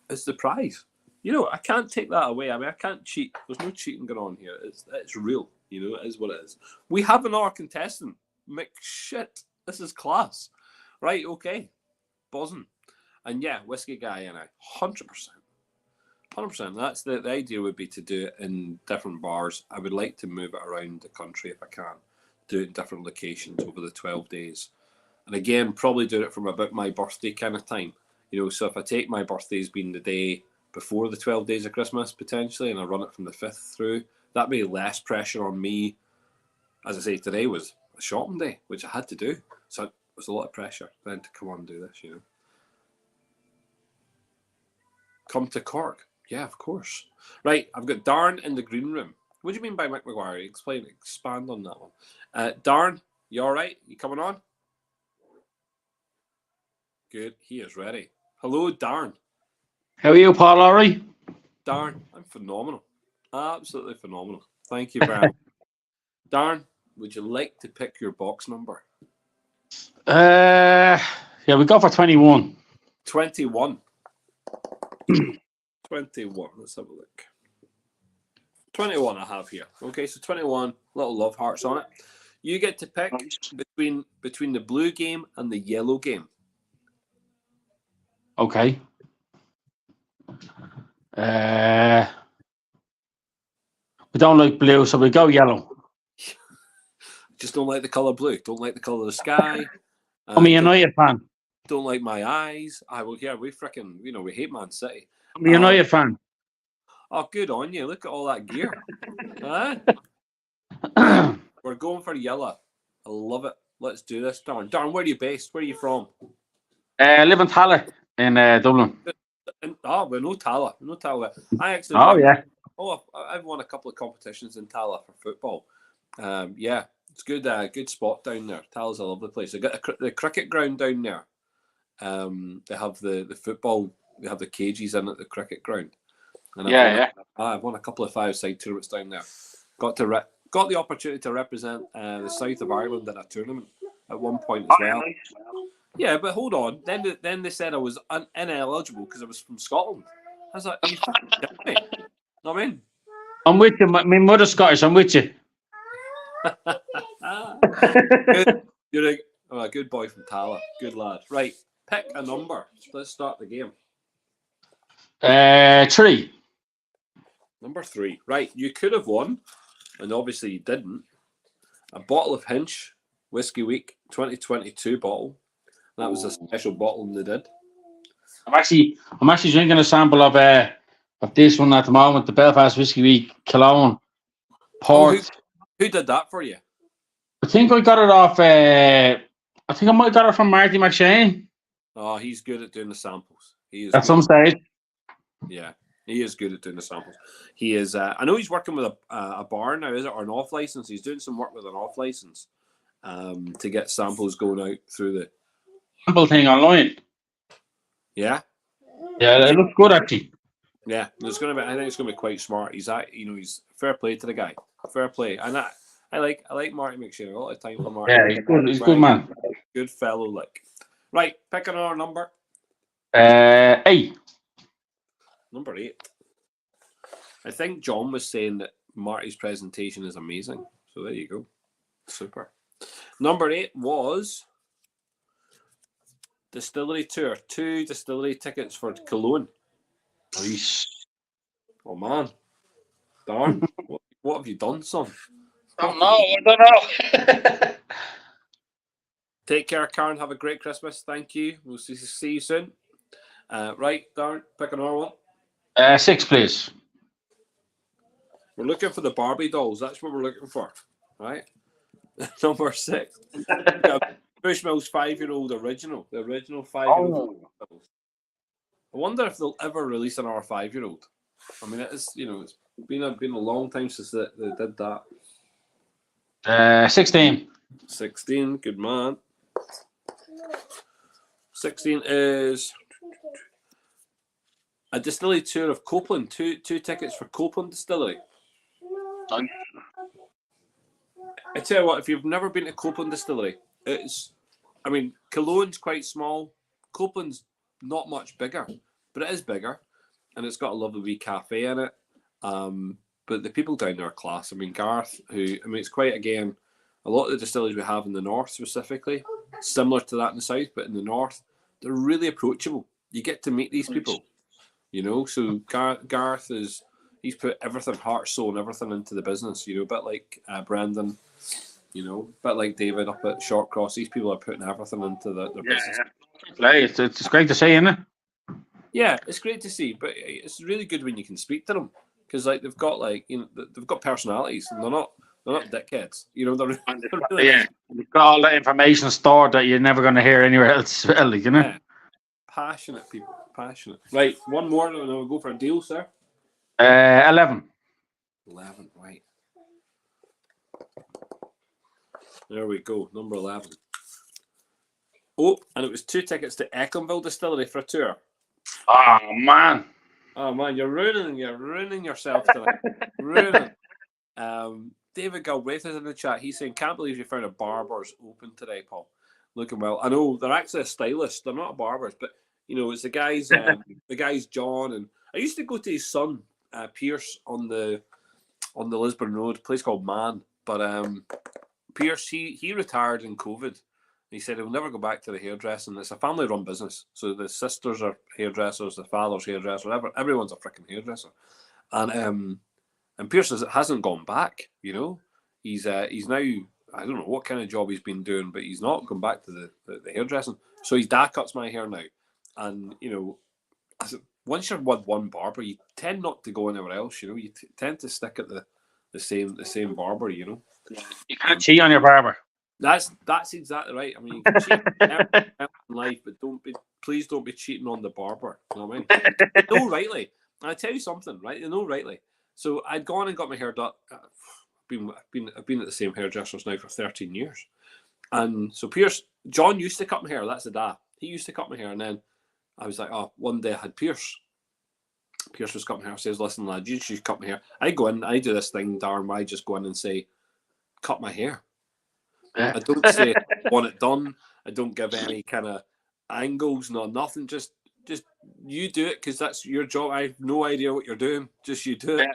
is the prize. I can't take that away. I mean, I can't cheat. There's no cheating going on here. It's real. It is what it is. We have another contestant. Shit, this is class. Right, okay. Buzzing. And yeah, Whiskey Guy and I, 100%. 100%. That's the idea would be to do it in different bars. I would like to move it around the country if I can. Do it in different locations over the 12 days. And again, probably do it from about my birthday kind of time. So if I take my birthday as being the day before the 12 days of Christmas, potentially, and I run it from the 5th through, that'd be less pressure on me. As I say, today was a shopping day, which I had to do. So it was a lot of pressure then to come on and do this, Come to Cork. Yeah, of course. Right, I've got Darren in the green room. What do you mean by Mick Maguire? Expand on that one. Darren, you all right? You coming on? Good. He is ready. Hello, Darren. How are you, Paul? All right? Darren, I'm phenomenal. Absolutely phenomenal. Thank you very much. Darren, would you like to pick your box number? Yeah, we go for 21. 21. 21. Let's have a look. 21 I have here. Okay, so 21, little love hearts on it. You get to pick between the blue game and the yellow game. Okay. We don't like blue, so we go yellow. Just don't like the colour blue. Don't like the colour of the sky. I'm a United fan. Don't like my eyes. We freaking, we hate Man City. I'm a United fan. Oh, good on you. Look at all that gear. Huh? We're going for yellow. I love it. Let's do this, Darren. Darren, where are you based? Where are you from? I live in Tallaght in Dublin. We know Tala. We know Tala. I actually. Yeah. I've won a couple of competitions in Tala for football. Yeah, it's good. Good spot down there. Tala's a lovely place. They got the cricket ground down there. They have the football. They have the cages in at the cricket ground. And I've won a couple of 5-side tournaments down there. Got the opportunity to represent the south of Ireland in a tournament at one point as well. Nice. Yeah, but hold on. Then they said I was ineligible because I was from Scotland. I was like, "Are you fucking kidding me?" Know what I mean? I'm with you. My mother's Scottish. I'm with you. You're a good boy from Tala. Good lad. Right, pick a number. Let's start the game. 3. Number 3. Right, you could have won, and obviously you didn't. A bottle of Hinch Whiskey Week 2022 bottle. That was a special bottle they did. I'm actually drinking a sample of this one at the moment, the Belfast Whiskey Week Cologne Port. Who did that for you? I think I got it off. I think I might have got it from Marty McShane. Oh, he's good at doing the samples. He is at some stage. Yeah, he is good at doing the samples. He is. I know he's working with a bar now, is it, or an off license? He's doing some work with an off license to get samples going out through the sample thing online. Yeah. Yeah, it looks good actually. Yeah, it's going to be. I think it's going to be quite smart. He's he's fair play to the guy. Fair play, and I like Marty McShane. A lot of time for Marty. Yeah, he's good. He's a good man. Good fellow, like. Right, pick another number. 8. Number 8. I think John was saying that Marty's presentation is amazing. So there you go. Super. Number 8 was Distillery Tour. 2 distillery tickets for Cologne. Nice. Oh man, Darn, what have you done, son? I don't know. Take care, Karen. Have a great Christmas. Thank you. We'll see you soon. Right, Darren, pick another one. 6, please. We're looking for the Barbie dolls. That's what we're looking for. Right? Number 6. Bushmills 5-year-old original. The original 5-year-old. Oh. I wonder if they'll ever release another 5-year-old. I mean, it's it's been a long time since they did that. 16. 16, good man. 16 is a distillery tour of Copeland. Two tickets for Copeland Distillery. Nice. I tell you what, if you've never been to Copeland Distillery, Cologne's quite small. Copeland's not much bigger, but it is bigger, and it's got a lovely wee cafe in it. But the people down there are class. I mean, Garth, it's quite, again, a lot of the distilleries we have in the north specifically, similar to that in the south, but in the north, they're really approachable. You get to meet these people, So Garth he's put everything, heart, soul, and everything into the business. A bit like Brendan, a bit like David up at Shortcross. These people are putting everything into their business. It's great to see, isn't it? Yeah, it's great to see, but it's really good when you can speak to them because they've got they've got personalities and they're not dickheads. They're really nice. They've got all that information stored that you're never going to hear anywhere else. Yeah. Passionate people, passionate. Right, one more, and then we'll go for a deal, sir. 11. 11, right. There we go, number 11. Oh, and it was 2 tickets to Eckhamville Distillery for a tour. Oh man. Oh man, you're ruining yourself tonight. Ruining. David Galbraith is in the chat. He's saying, "Can't believe you found a barber's open today, Paul. Looking well." I know they're actually a stylist. They're not a barbers, but you know, it's the guys. The guys John, and I used to go to his son Pierce on the Lisburn Road, a place called Man. But Pierce, he retired in COVID. He said he'll never go back to the hairdressing. It's a family-run business, so the sisters are hairdressers, the father's hairdresser, everyone's a freaking hairdresser, and Pierce hasn't gone back. You know, he's now, I don't know what kind of job he's been doing, but he's not gone back to the hairdressing. So his dad cuts my hair now, and you know, once you're with one barber, you tend not to go anywhere else. You know, you tend to stick at the same barber. You know, You can't cheat on your barber. that's exactly right. I mean, you can cheat in life, but please don't be cheating on the barber. You know what I mean? They know rightly. And I tell you something, right? They know rightly. So I'd gone and got my hair done. I've been at the same hairdressers now for 13 years, and so John used to cut my hair. That's the dad. He used to cut my hair, and then I was like, oh, one day I had Pierce. Pierce was cutting my hair. Says, listen, lad, you should cut my hair. I go in, I do this thing, Darren, where I just go in and say, cut my hair. Yeah. I don't say I want it done. I don't give any kind of angles, nothing. Just you do it because that's your job. I have no idea what you're doing. Just you do it.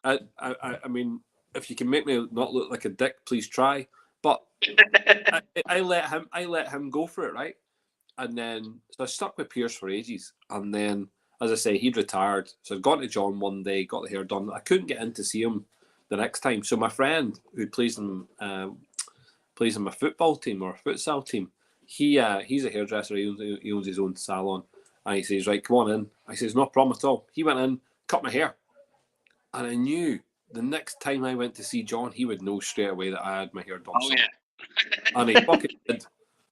I mean, if you can make me not look like a dick, please try. But I let him go for it, right? And then so I stuck with Pierce for ages. And then, as I say, he'd retired. So I'd gone to John one day, got the hair done. I couldn't get in to see him the next time. So my friend who plays in my football team or futsal team, he's a hairdresser. He owns his own salon. And he says, right, come on in. I says, no problem at all. He went in, cut my hair. And I knew the next time I went to see John, he would know straight away that I had my hair done. Oh, yeah. And he fucking did.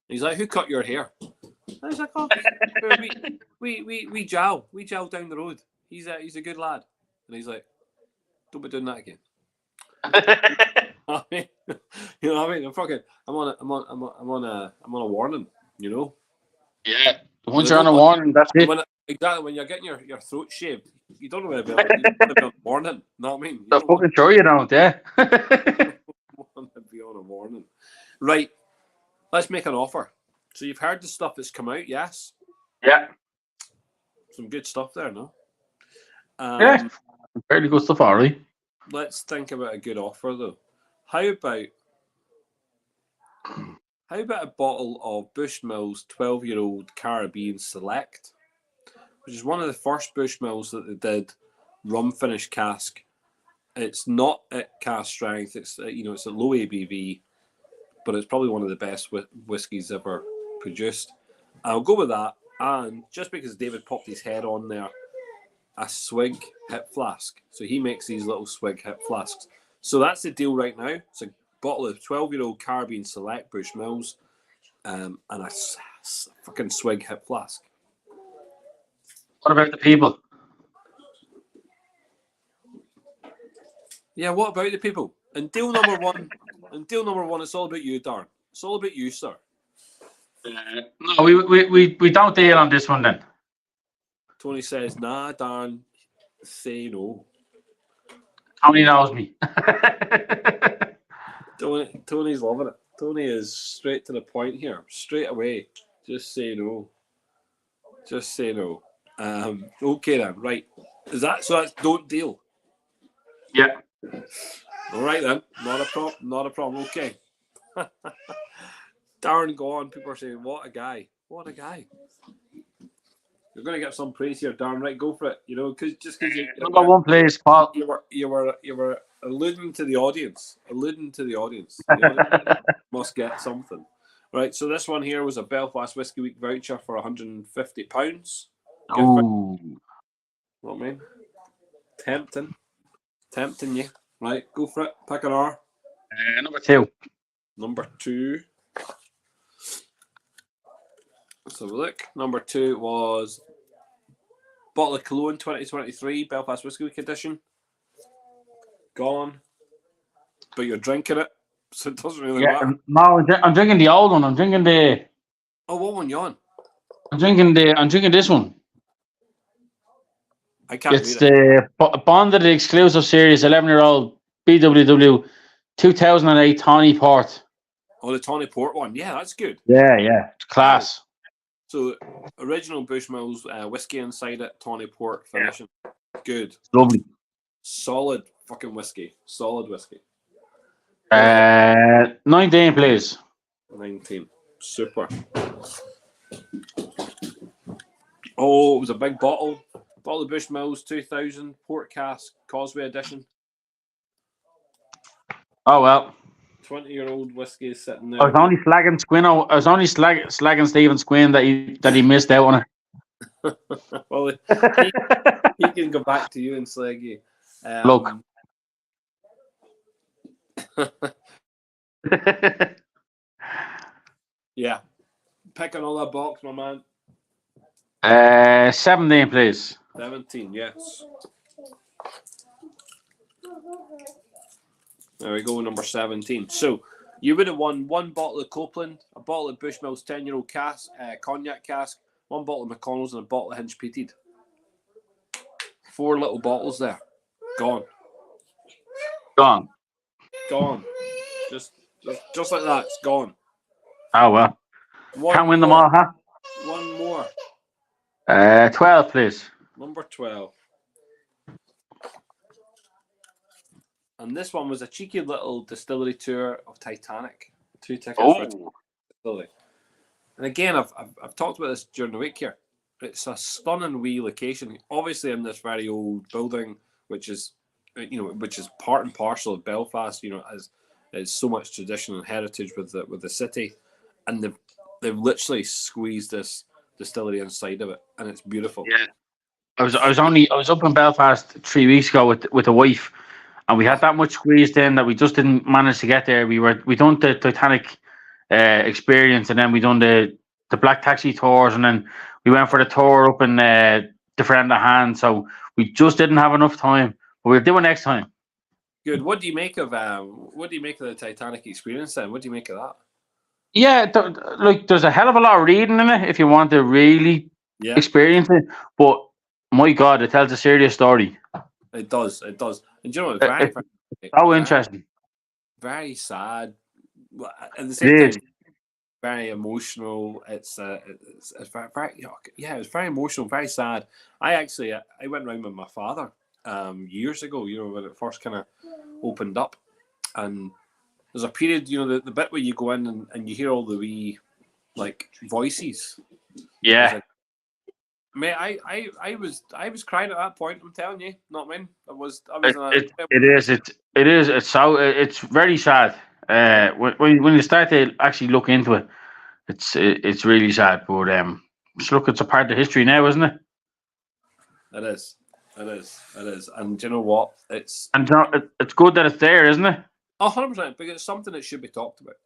He's like, who cut your hair? I was like, oh, we jowl down the road. He's a good lad. And he's like, don't be doing that again. I mean, you know what I mean? I'm on a warning, you know? Yeah. Once you're on a warning, that's it. Exactly, when you're getting your throat shaved, you don't know about it. You want to be on a warning, you know what I mean? That's fucking sure you don't, yeah. Want to be on a warning. Right, let's make an offer. So you've heard the stuff that's come out, yes? Yeah. Some good stuff there, no? Yeah. Fairly good stuff, already. Let's think about a good offer, though. How about a bottle of Bushmills 12-year-old Caribbean Select, which is one of the first Bushmills that they did rum finish cask. It's not at cask strength. It's it's a low ABV, but it's probably one of the best whiskies ever produced. I'll go with that. And just because David popped his head on there, a swig hip flask. So he makes these little swig hip flasks. So that's the deal right now. It's a bottle of 12-year-old Caribbean Select Bushmills, and a fucking swig hip flask. What about the people? Yeah, what about the people? And deal number one, it's all about you, Darren. It's all about you, sir. No, we don't deal on this one then. Tony says, nah, Darren, say no. Tony knows me. Tony's loving it. Tony is straight to the point here. Straight away. Just say no. Just say no. Okay then, right. Is that so? That's don't deal. Yeah. All right then. Not a problem. Okay. Darren, go on. People are saying, "What a guy! What a guy!" You're going to get some praise here, Darren. Right, go for it. You know, because you Number one place, Paul. You were alluding to the audience. The audience must get something. Right. So this one here was a Belfast Whiskey Week voucher for £150. Oh. What I mean? Tempting you. Right, go for it. Pick an R. Number two. Number two. Let's have a look. Number two was bottle of Cologne 2023 Belfast Whiskey Week edition. Gone. But you're drinking it, so it doesn't really matter. No, I'm drinking the old one. I'm drinking the. Oh, what one you on? I'm drinking this one. I can't It's read it. the bonded exclusive series 11-year-old BWW 2008 Tawny Port. Oh, the Tawny Port one. Yeah, that's good. Yeah. It's class. So, original Bushmills whiskey inside it, Tawny Port finishing. Good. Lovely. Solid fucking whiskey. Solid whiskey. 19, please. 19. Super. Oh, it was a big bottle. Bottle of Bushmills 2000 Port Cask Causeway Edition. Oh well. 20-year-old whiskey is sitting I was there. only slagging Squino. I was only slagging Stephen Squin that he missed out on Well, it. he can go back to you and slag you. Look. Yeah. Pick another box, my man. 17, please. 17, yes. There we go, number 17. So you would have won one bottle of Copeland, a bottle of Bushmills 10-year-old cognac cask, one bottle of McConnell's, and a bottle of Hinch Peated. 4 little bottles there. Gone. Gone. Gone. Just like that, it's gone. Oh well. One Can't win them more. all, huh? One more. 12, please. Number 12. And this one was a cheeky little distillery tour of Titanic. 2 tickets for a distillery. And again, I've talked about this during the week here. It's a stunning wee location. Obviously, in this very old building, which is part and parcel of Belfast. As so much tradition and heritage with the city, and they've literally squeezed this distillery inside of it, and it's beautiful. Yeah. I was up in Belfast 3 weeks ago with a wife, and we had that much squeezed in that we just didn't manage to get there. We done the Titanic experience, and then we done the Black Taxi tours, and then we went for the tour up in the Friend of Hand. So we just didn't have enough time, but we'll do it next time. Good. What do you make of the Titanic experience then? What do you make of that? Yeah, there's a hell of a lot of reading in it if you want to really experience it. But my God, it tells a serious story. It does. It does. And you know, it's so interesting. Very sad. At the same time, very emotional. It's very it's very emotional, very sad. I went round with my father years ago. When it first kind of opened up, and there's a period. The bit where you go in and you hear all the wee voices. Yeah. Mate, I was crying at that point. I'm telling you, not me. It's very sad. When you start to actually look into it, it's really sad. But look, it's a part of history now, isn't it? It is. And do you know what? It's good that it's there, isn't it? 100%, because it's something that should be talked about.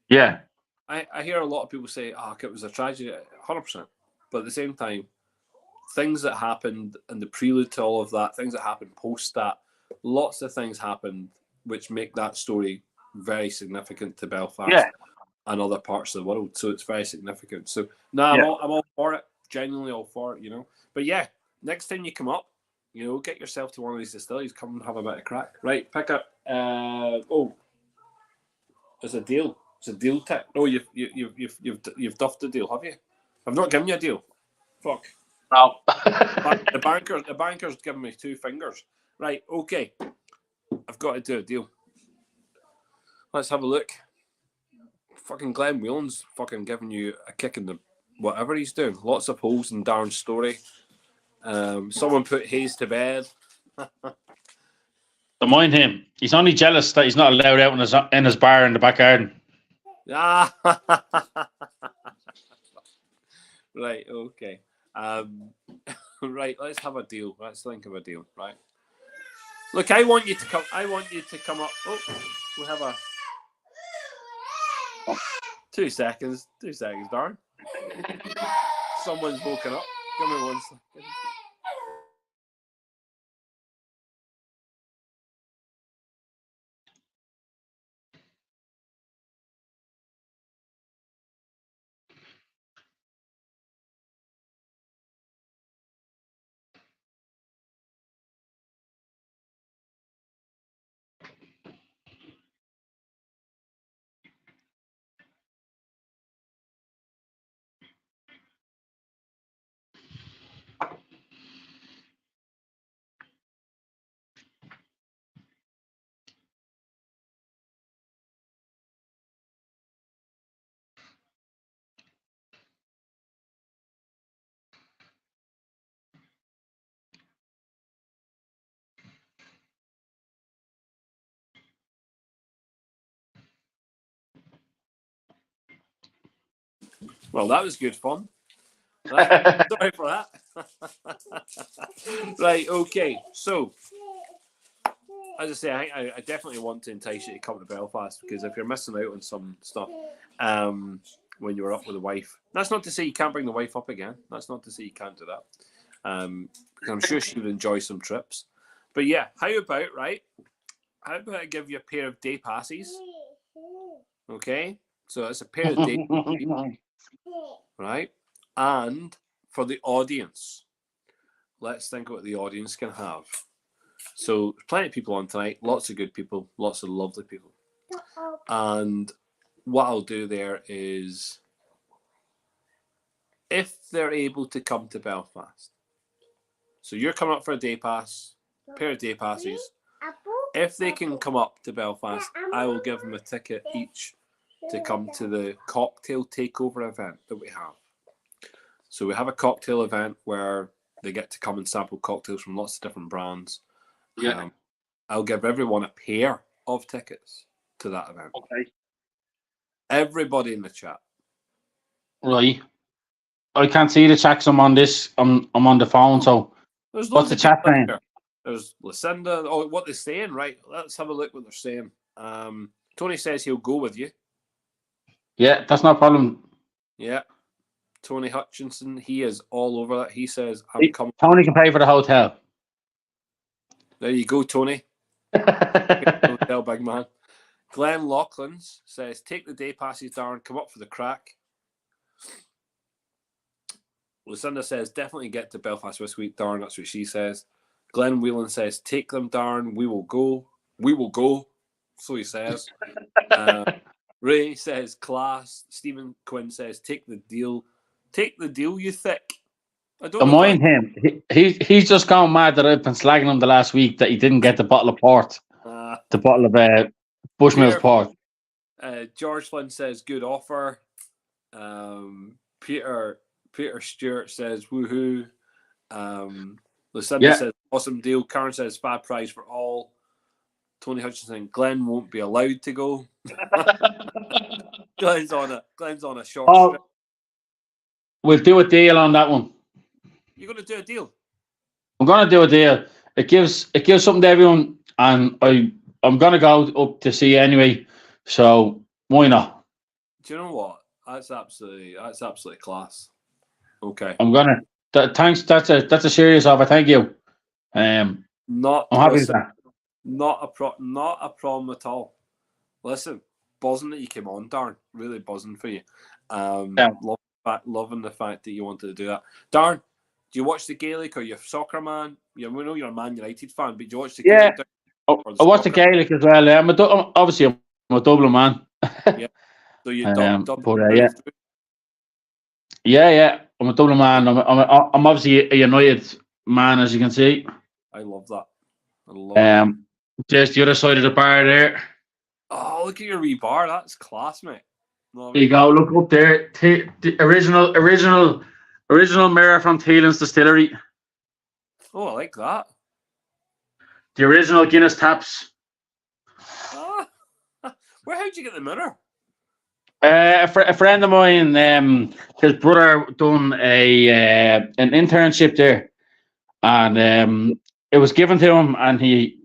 Yeah. I hear a lot of people say, it was a tragedy. 100%. But at the same time, things that happened and the prelude to all of that, things that happened post that, lots of things happened which make that story very significant to Belfast and other parts of the world. So it's very significant. So I'm all for it. Genuinely all for it, But yeah, next time you come up, get yourself to one of these distilleries, come and have a bit of crack. Right, pick up. It's a deal. It's a deal tech. No, you've duffed the deal, have you? I've not given you a deal. Fuck. No. the banker's given me 2 fingers. Right, okay. I've got to do a deal. Let's have a look. Fucking Glenn Whelan's fucking giving you a kick in the whatever he's doing. Lots of holes in Darren's story. Someone put Hayes to bed. Don't mind him. He's only jealous that he's not allowed out in his bar in the back garden. Right, okay. Right, let's have a deal. Let's think of a deal, right? Look, I want you to come up. Oh, we have a 2 seconds. 2 seconds, Darren. Someone's woken up. Give me 1 second. Well, that was good fun. Right, sorry for that. Right, okay. So, as I say, I definitely want to entice you to come to Belfast, because if you're missing out on some stuff when you were up with the wife, that's not to say you can't bring the wife up again. That's not to say you can't do that. Because I'm sure she would enjoy some trips. But yeah, how about I give you a pair of day passes? Okay, so it's a pair of day passes, right? And for the audience, let's think what the audience can have. So plenty of people on tonight, lots of good people, lots of lovely people. And what I'll do there is, if they're able to come to Belfast, so you're coming up for a day pass, pair of day passes. If they can come up to Belfast, I will give them a ticket each to come to the cocktail takeover event that we have. So we have a cocktail event where they get to come and sample cocktails from lots of different brands. Yeah. I'll give everyone a pair of tickets to that event. Okay. Everybody in the chat. Right. I can't see the chat 'cause I'm on this. I'm on the phone. So There's what's loads the of chat people in saying? here. There's Lucinda. Oh, what they're saying, right? Let's have a look what they're saying. Tony says he'll go with you. Yeah, that's no problem. Yeah. Tony Hutchinson, he is all over that. He says, I'm coming. Tony can pay for the hotel. There you go, Tony. Hotel big man. Glenn Laughlin's says, take the day passes, Darren. Come up for the crack. Lucinda says, definitely get to Belfast this week, Darren. That's what she says. Glenn Whelan says, take them, Darren. We will go. We will go. So he says. Ray says, class. Stephen Quinn says, take the deal. Take the deal, you thick. I don't Don't know. mind him. He's just gone mad that I've been slagging him the last week that he didn't get the bottle of port, the bottle of Bushmills port. George Flynn says, good offer. Peter Stewart says, woohoo. Lucinda says, awesome deal. Karen says, fab price for all. Tony Hutchinson, Glenn won't be allowed to go. Glenn's on a short strip. We'll do a deal on that one. You're going to do a deal? I'm going to do a deal. It gives something to everyone, and I'm going to go up to see you anyway. So why not? Do you know what? That's absolutely class. Okay. I'm gonna. Thanks. That's a serious offer. Thank you. I'm happy with that. Not a problem at all. Listen, buzzing that you came on, Darren. Really buzzing for you. Loving the fact that you wanted to do that. Darren, do you watch the Gaelic? Or you a soccer man? We know you're a Man United fan, but do you watch the Gaelic? I watch the Gaelic as well. I'm a Dublin man. Yeah. So you Yeah. I'm a Dublin man. I'm obviously a United man, as you can see. I love that. I love it. Just the other side of the bar there. Oh, look at your wee bar. That's class, mate. There you go. Look up there. The original mirror from Thielen's Distillery. Oh, I like that. The original Guinness taps. How'd you get the mirror? A friend of mine, his brother done an internship there, and it was given to him, and he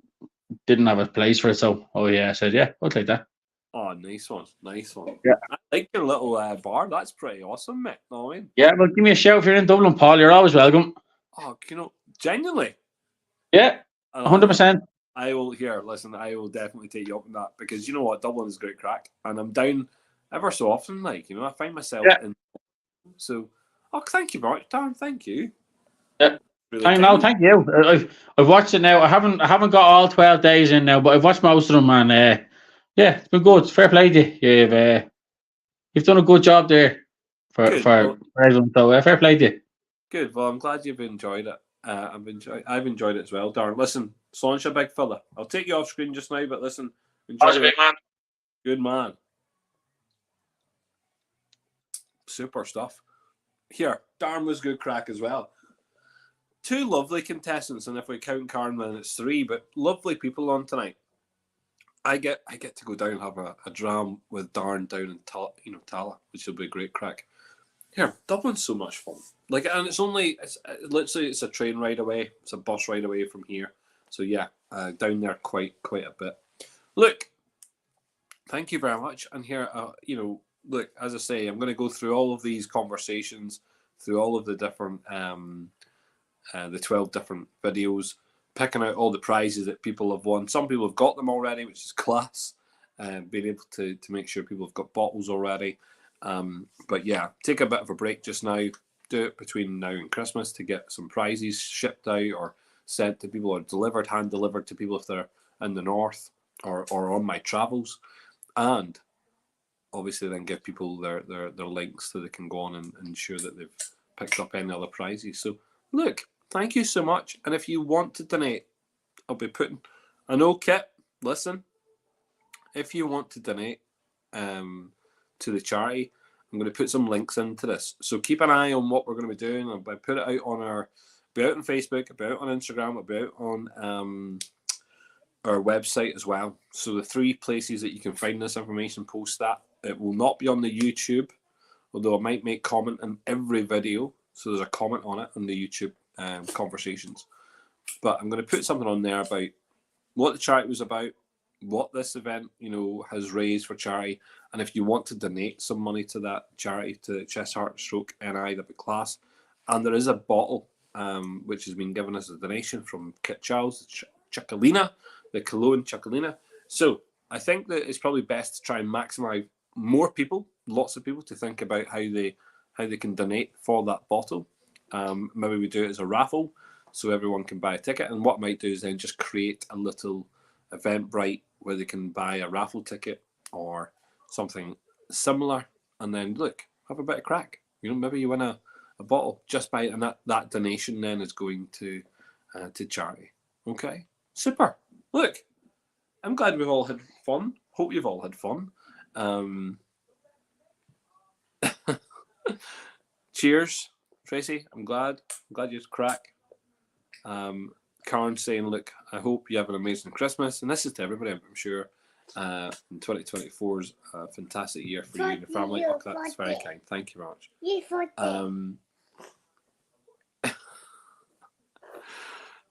didn't have a place for it. So, I said, yeah, I'll take that. Oh, nice one. Yeah, I like your little bar. That's pretty awesome, mate. Know what I mean? Yeah, well, give me a shout if you're in Dublin, Paul. You're always welcome. Oh, genuinely. Yeah, 100%. I will I will definitely take you up on that, because you know what, Dublin is great crack, and I'm down ever so often. I find myself in. So, thank you, Mark. Darren, thank you. Yeah, really thank you. I've watched it now. I haven't got all 12 days in now, but I've watched most of them, and it's been good. Fair play to you. You've done a good job there for everyone. So fair play to you. Good. Well, I'm glad you've enjoyed it. I've enjoyed it as well, Darren. Listen, Solange, a big fella. I'll take you off screen just now, but listen, enjoy it. Big man. Good man. Super stuff. Here, Darren was good crack as well. 2 lovely contestants, and if we count Karen, then it's 3. But lovely people on tonight. I get to go down and have a dram with Darren down in Tala, which will be a great crack. Here, Dublin's so much fun. Like, and it's literally it's a train ride away. It's a bus ride away from here. So yeah, down there quite a bit. Look, thank you very much. And here, look, as I say, I'm going to go through all of these conversations, through all of the different, the 12 different videos, picking out all the prizes that people have won. Some people have got them already, which is class. Being able to make sure people have got bottles already. But yeah, take a bit of a break just now. Do it between now and Christmas to get some prizes shipped out or sent to people, or hand delivered to people if they're in the north or on my travels. And obviously then give people their links so they can go on and ensure that they've picked up any other prizes. So look, thank you so much. And if you want to donate, I'll be putting, I know, Kit, listen, if you want to donate to the charity, I'm going to put some links into this. So keep an eye on what we're going to be doing. I'll put it out on be out on Facebook, I'll be out on Instagram, I'll be out on our website as well. So the 3 places that you can find this information, post that. It will not be on the YouTube, although I might make comment on every video. So there's a comment on it on the YouTube conversations. But I'm going to put something on there about what the charity was about, what this event, has raised for charity, and if you want to donate some money to that charity, to Chest Heart Stroke NI, that'd be class. And there is a bottle which has been given as a donation from Kit Charles, Chicalina, the Cologne Chicalina. So I think that it's probably best to try and maximize more people, lots of people, to think about how they can donate for that bottle. Maybe we do it as a raffle so everyone can buy a ticket. And what I might do is then just create a little Eventbrite where they can buy a raffle ticket or something similar, and then look, have a bit of crack. Maybe you win a bottle just by, and that donation then is going to charity. Okay, super. Look, I'm glad we've all had fun. Hope you've all had fun. Cheers, Tracy. I'm glad you had crack. Karen saying, look, I hope you have an amazing Christmas. And this is to everybody, I'm sure. 2024 is a fantastic year for you and your family. Oh, that's very kind. Thank you very much.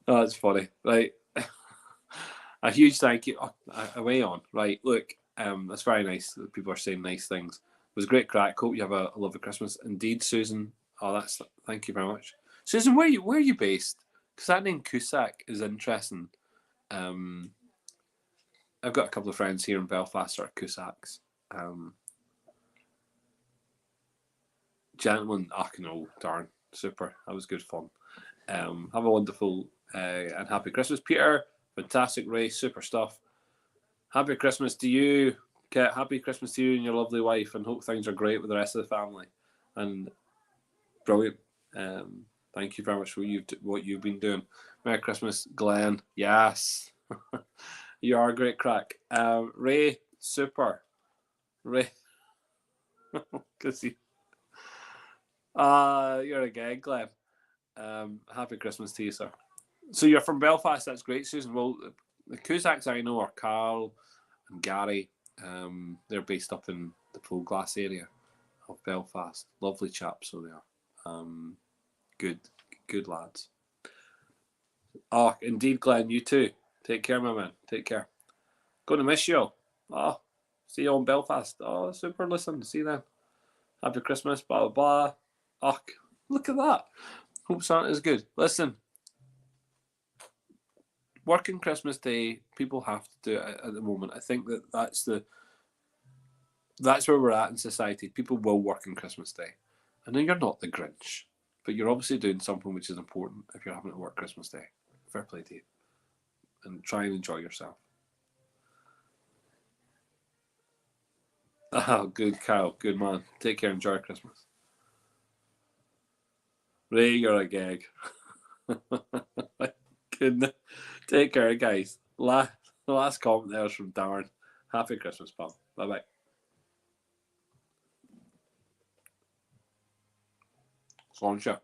Oh, that's funny. Right. A huge thank you. Away on. Right. Look, that's very nice that people are saying nice things. It was a great crack. Hope you have a lovely Christmas. Indeed, Susan. Oh, thank you very much. Susan, where are you based? Because that name Cusack is interesting. I've got a couple of friends here in Belfast that are Cusacks. Gentlemen, no, darn, super. That was good fun. Have a wonderful and happy Christmas, Peter. Fantastic race, super stuff. Happy Christmas to you, Kit. Happy Christmas to you and your lovely wife, and hope things are great with the rest of the family. And brilliant. Thank you very much for what you've been doing. Merry Christmas, Glenn. Yes. You are a great crack. Ray, super. Ray. Good see. You're a gag, Glenn. Happy Christmas to you, sir. So you're from Belfast. That's great, Susan. Well, the Cusacks I know are Carl and Gary. They're based up in the Polglass area of Belfast. Lovely chaps, so they are. Good lads. Oh, indeed, Glenn, you too. Take care, my man. Take care. Going to miss you all. Oh, see you all in Belfast. Oh, super. Listen, see you then. Happy Christmas, blah, blah, blah. Oh, look at that. Hope Santa's good. Listen, working Christmas Day, people have to do it at the moment. I think that's where we're at in society. People will work on Christmas Day. I know you're not the Grinch, but you're obviously doing something which is important if you're having to work Christmas Day. Fair play to you. And try and enjoy yourself. Oh, good cow. Good man. Take care. Enjoy Christmas. Ray, you're a gag. Goodness. Take care, guys. The last comment there is from Darren. Happy Christmas, pal. Bye-bye. Sláinte.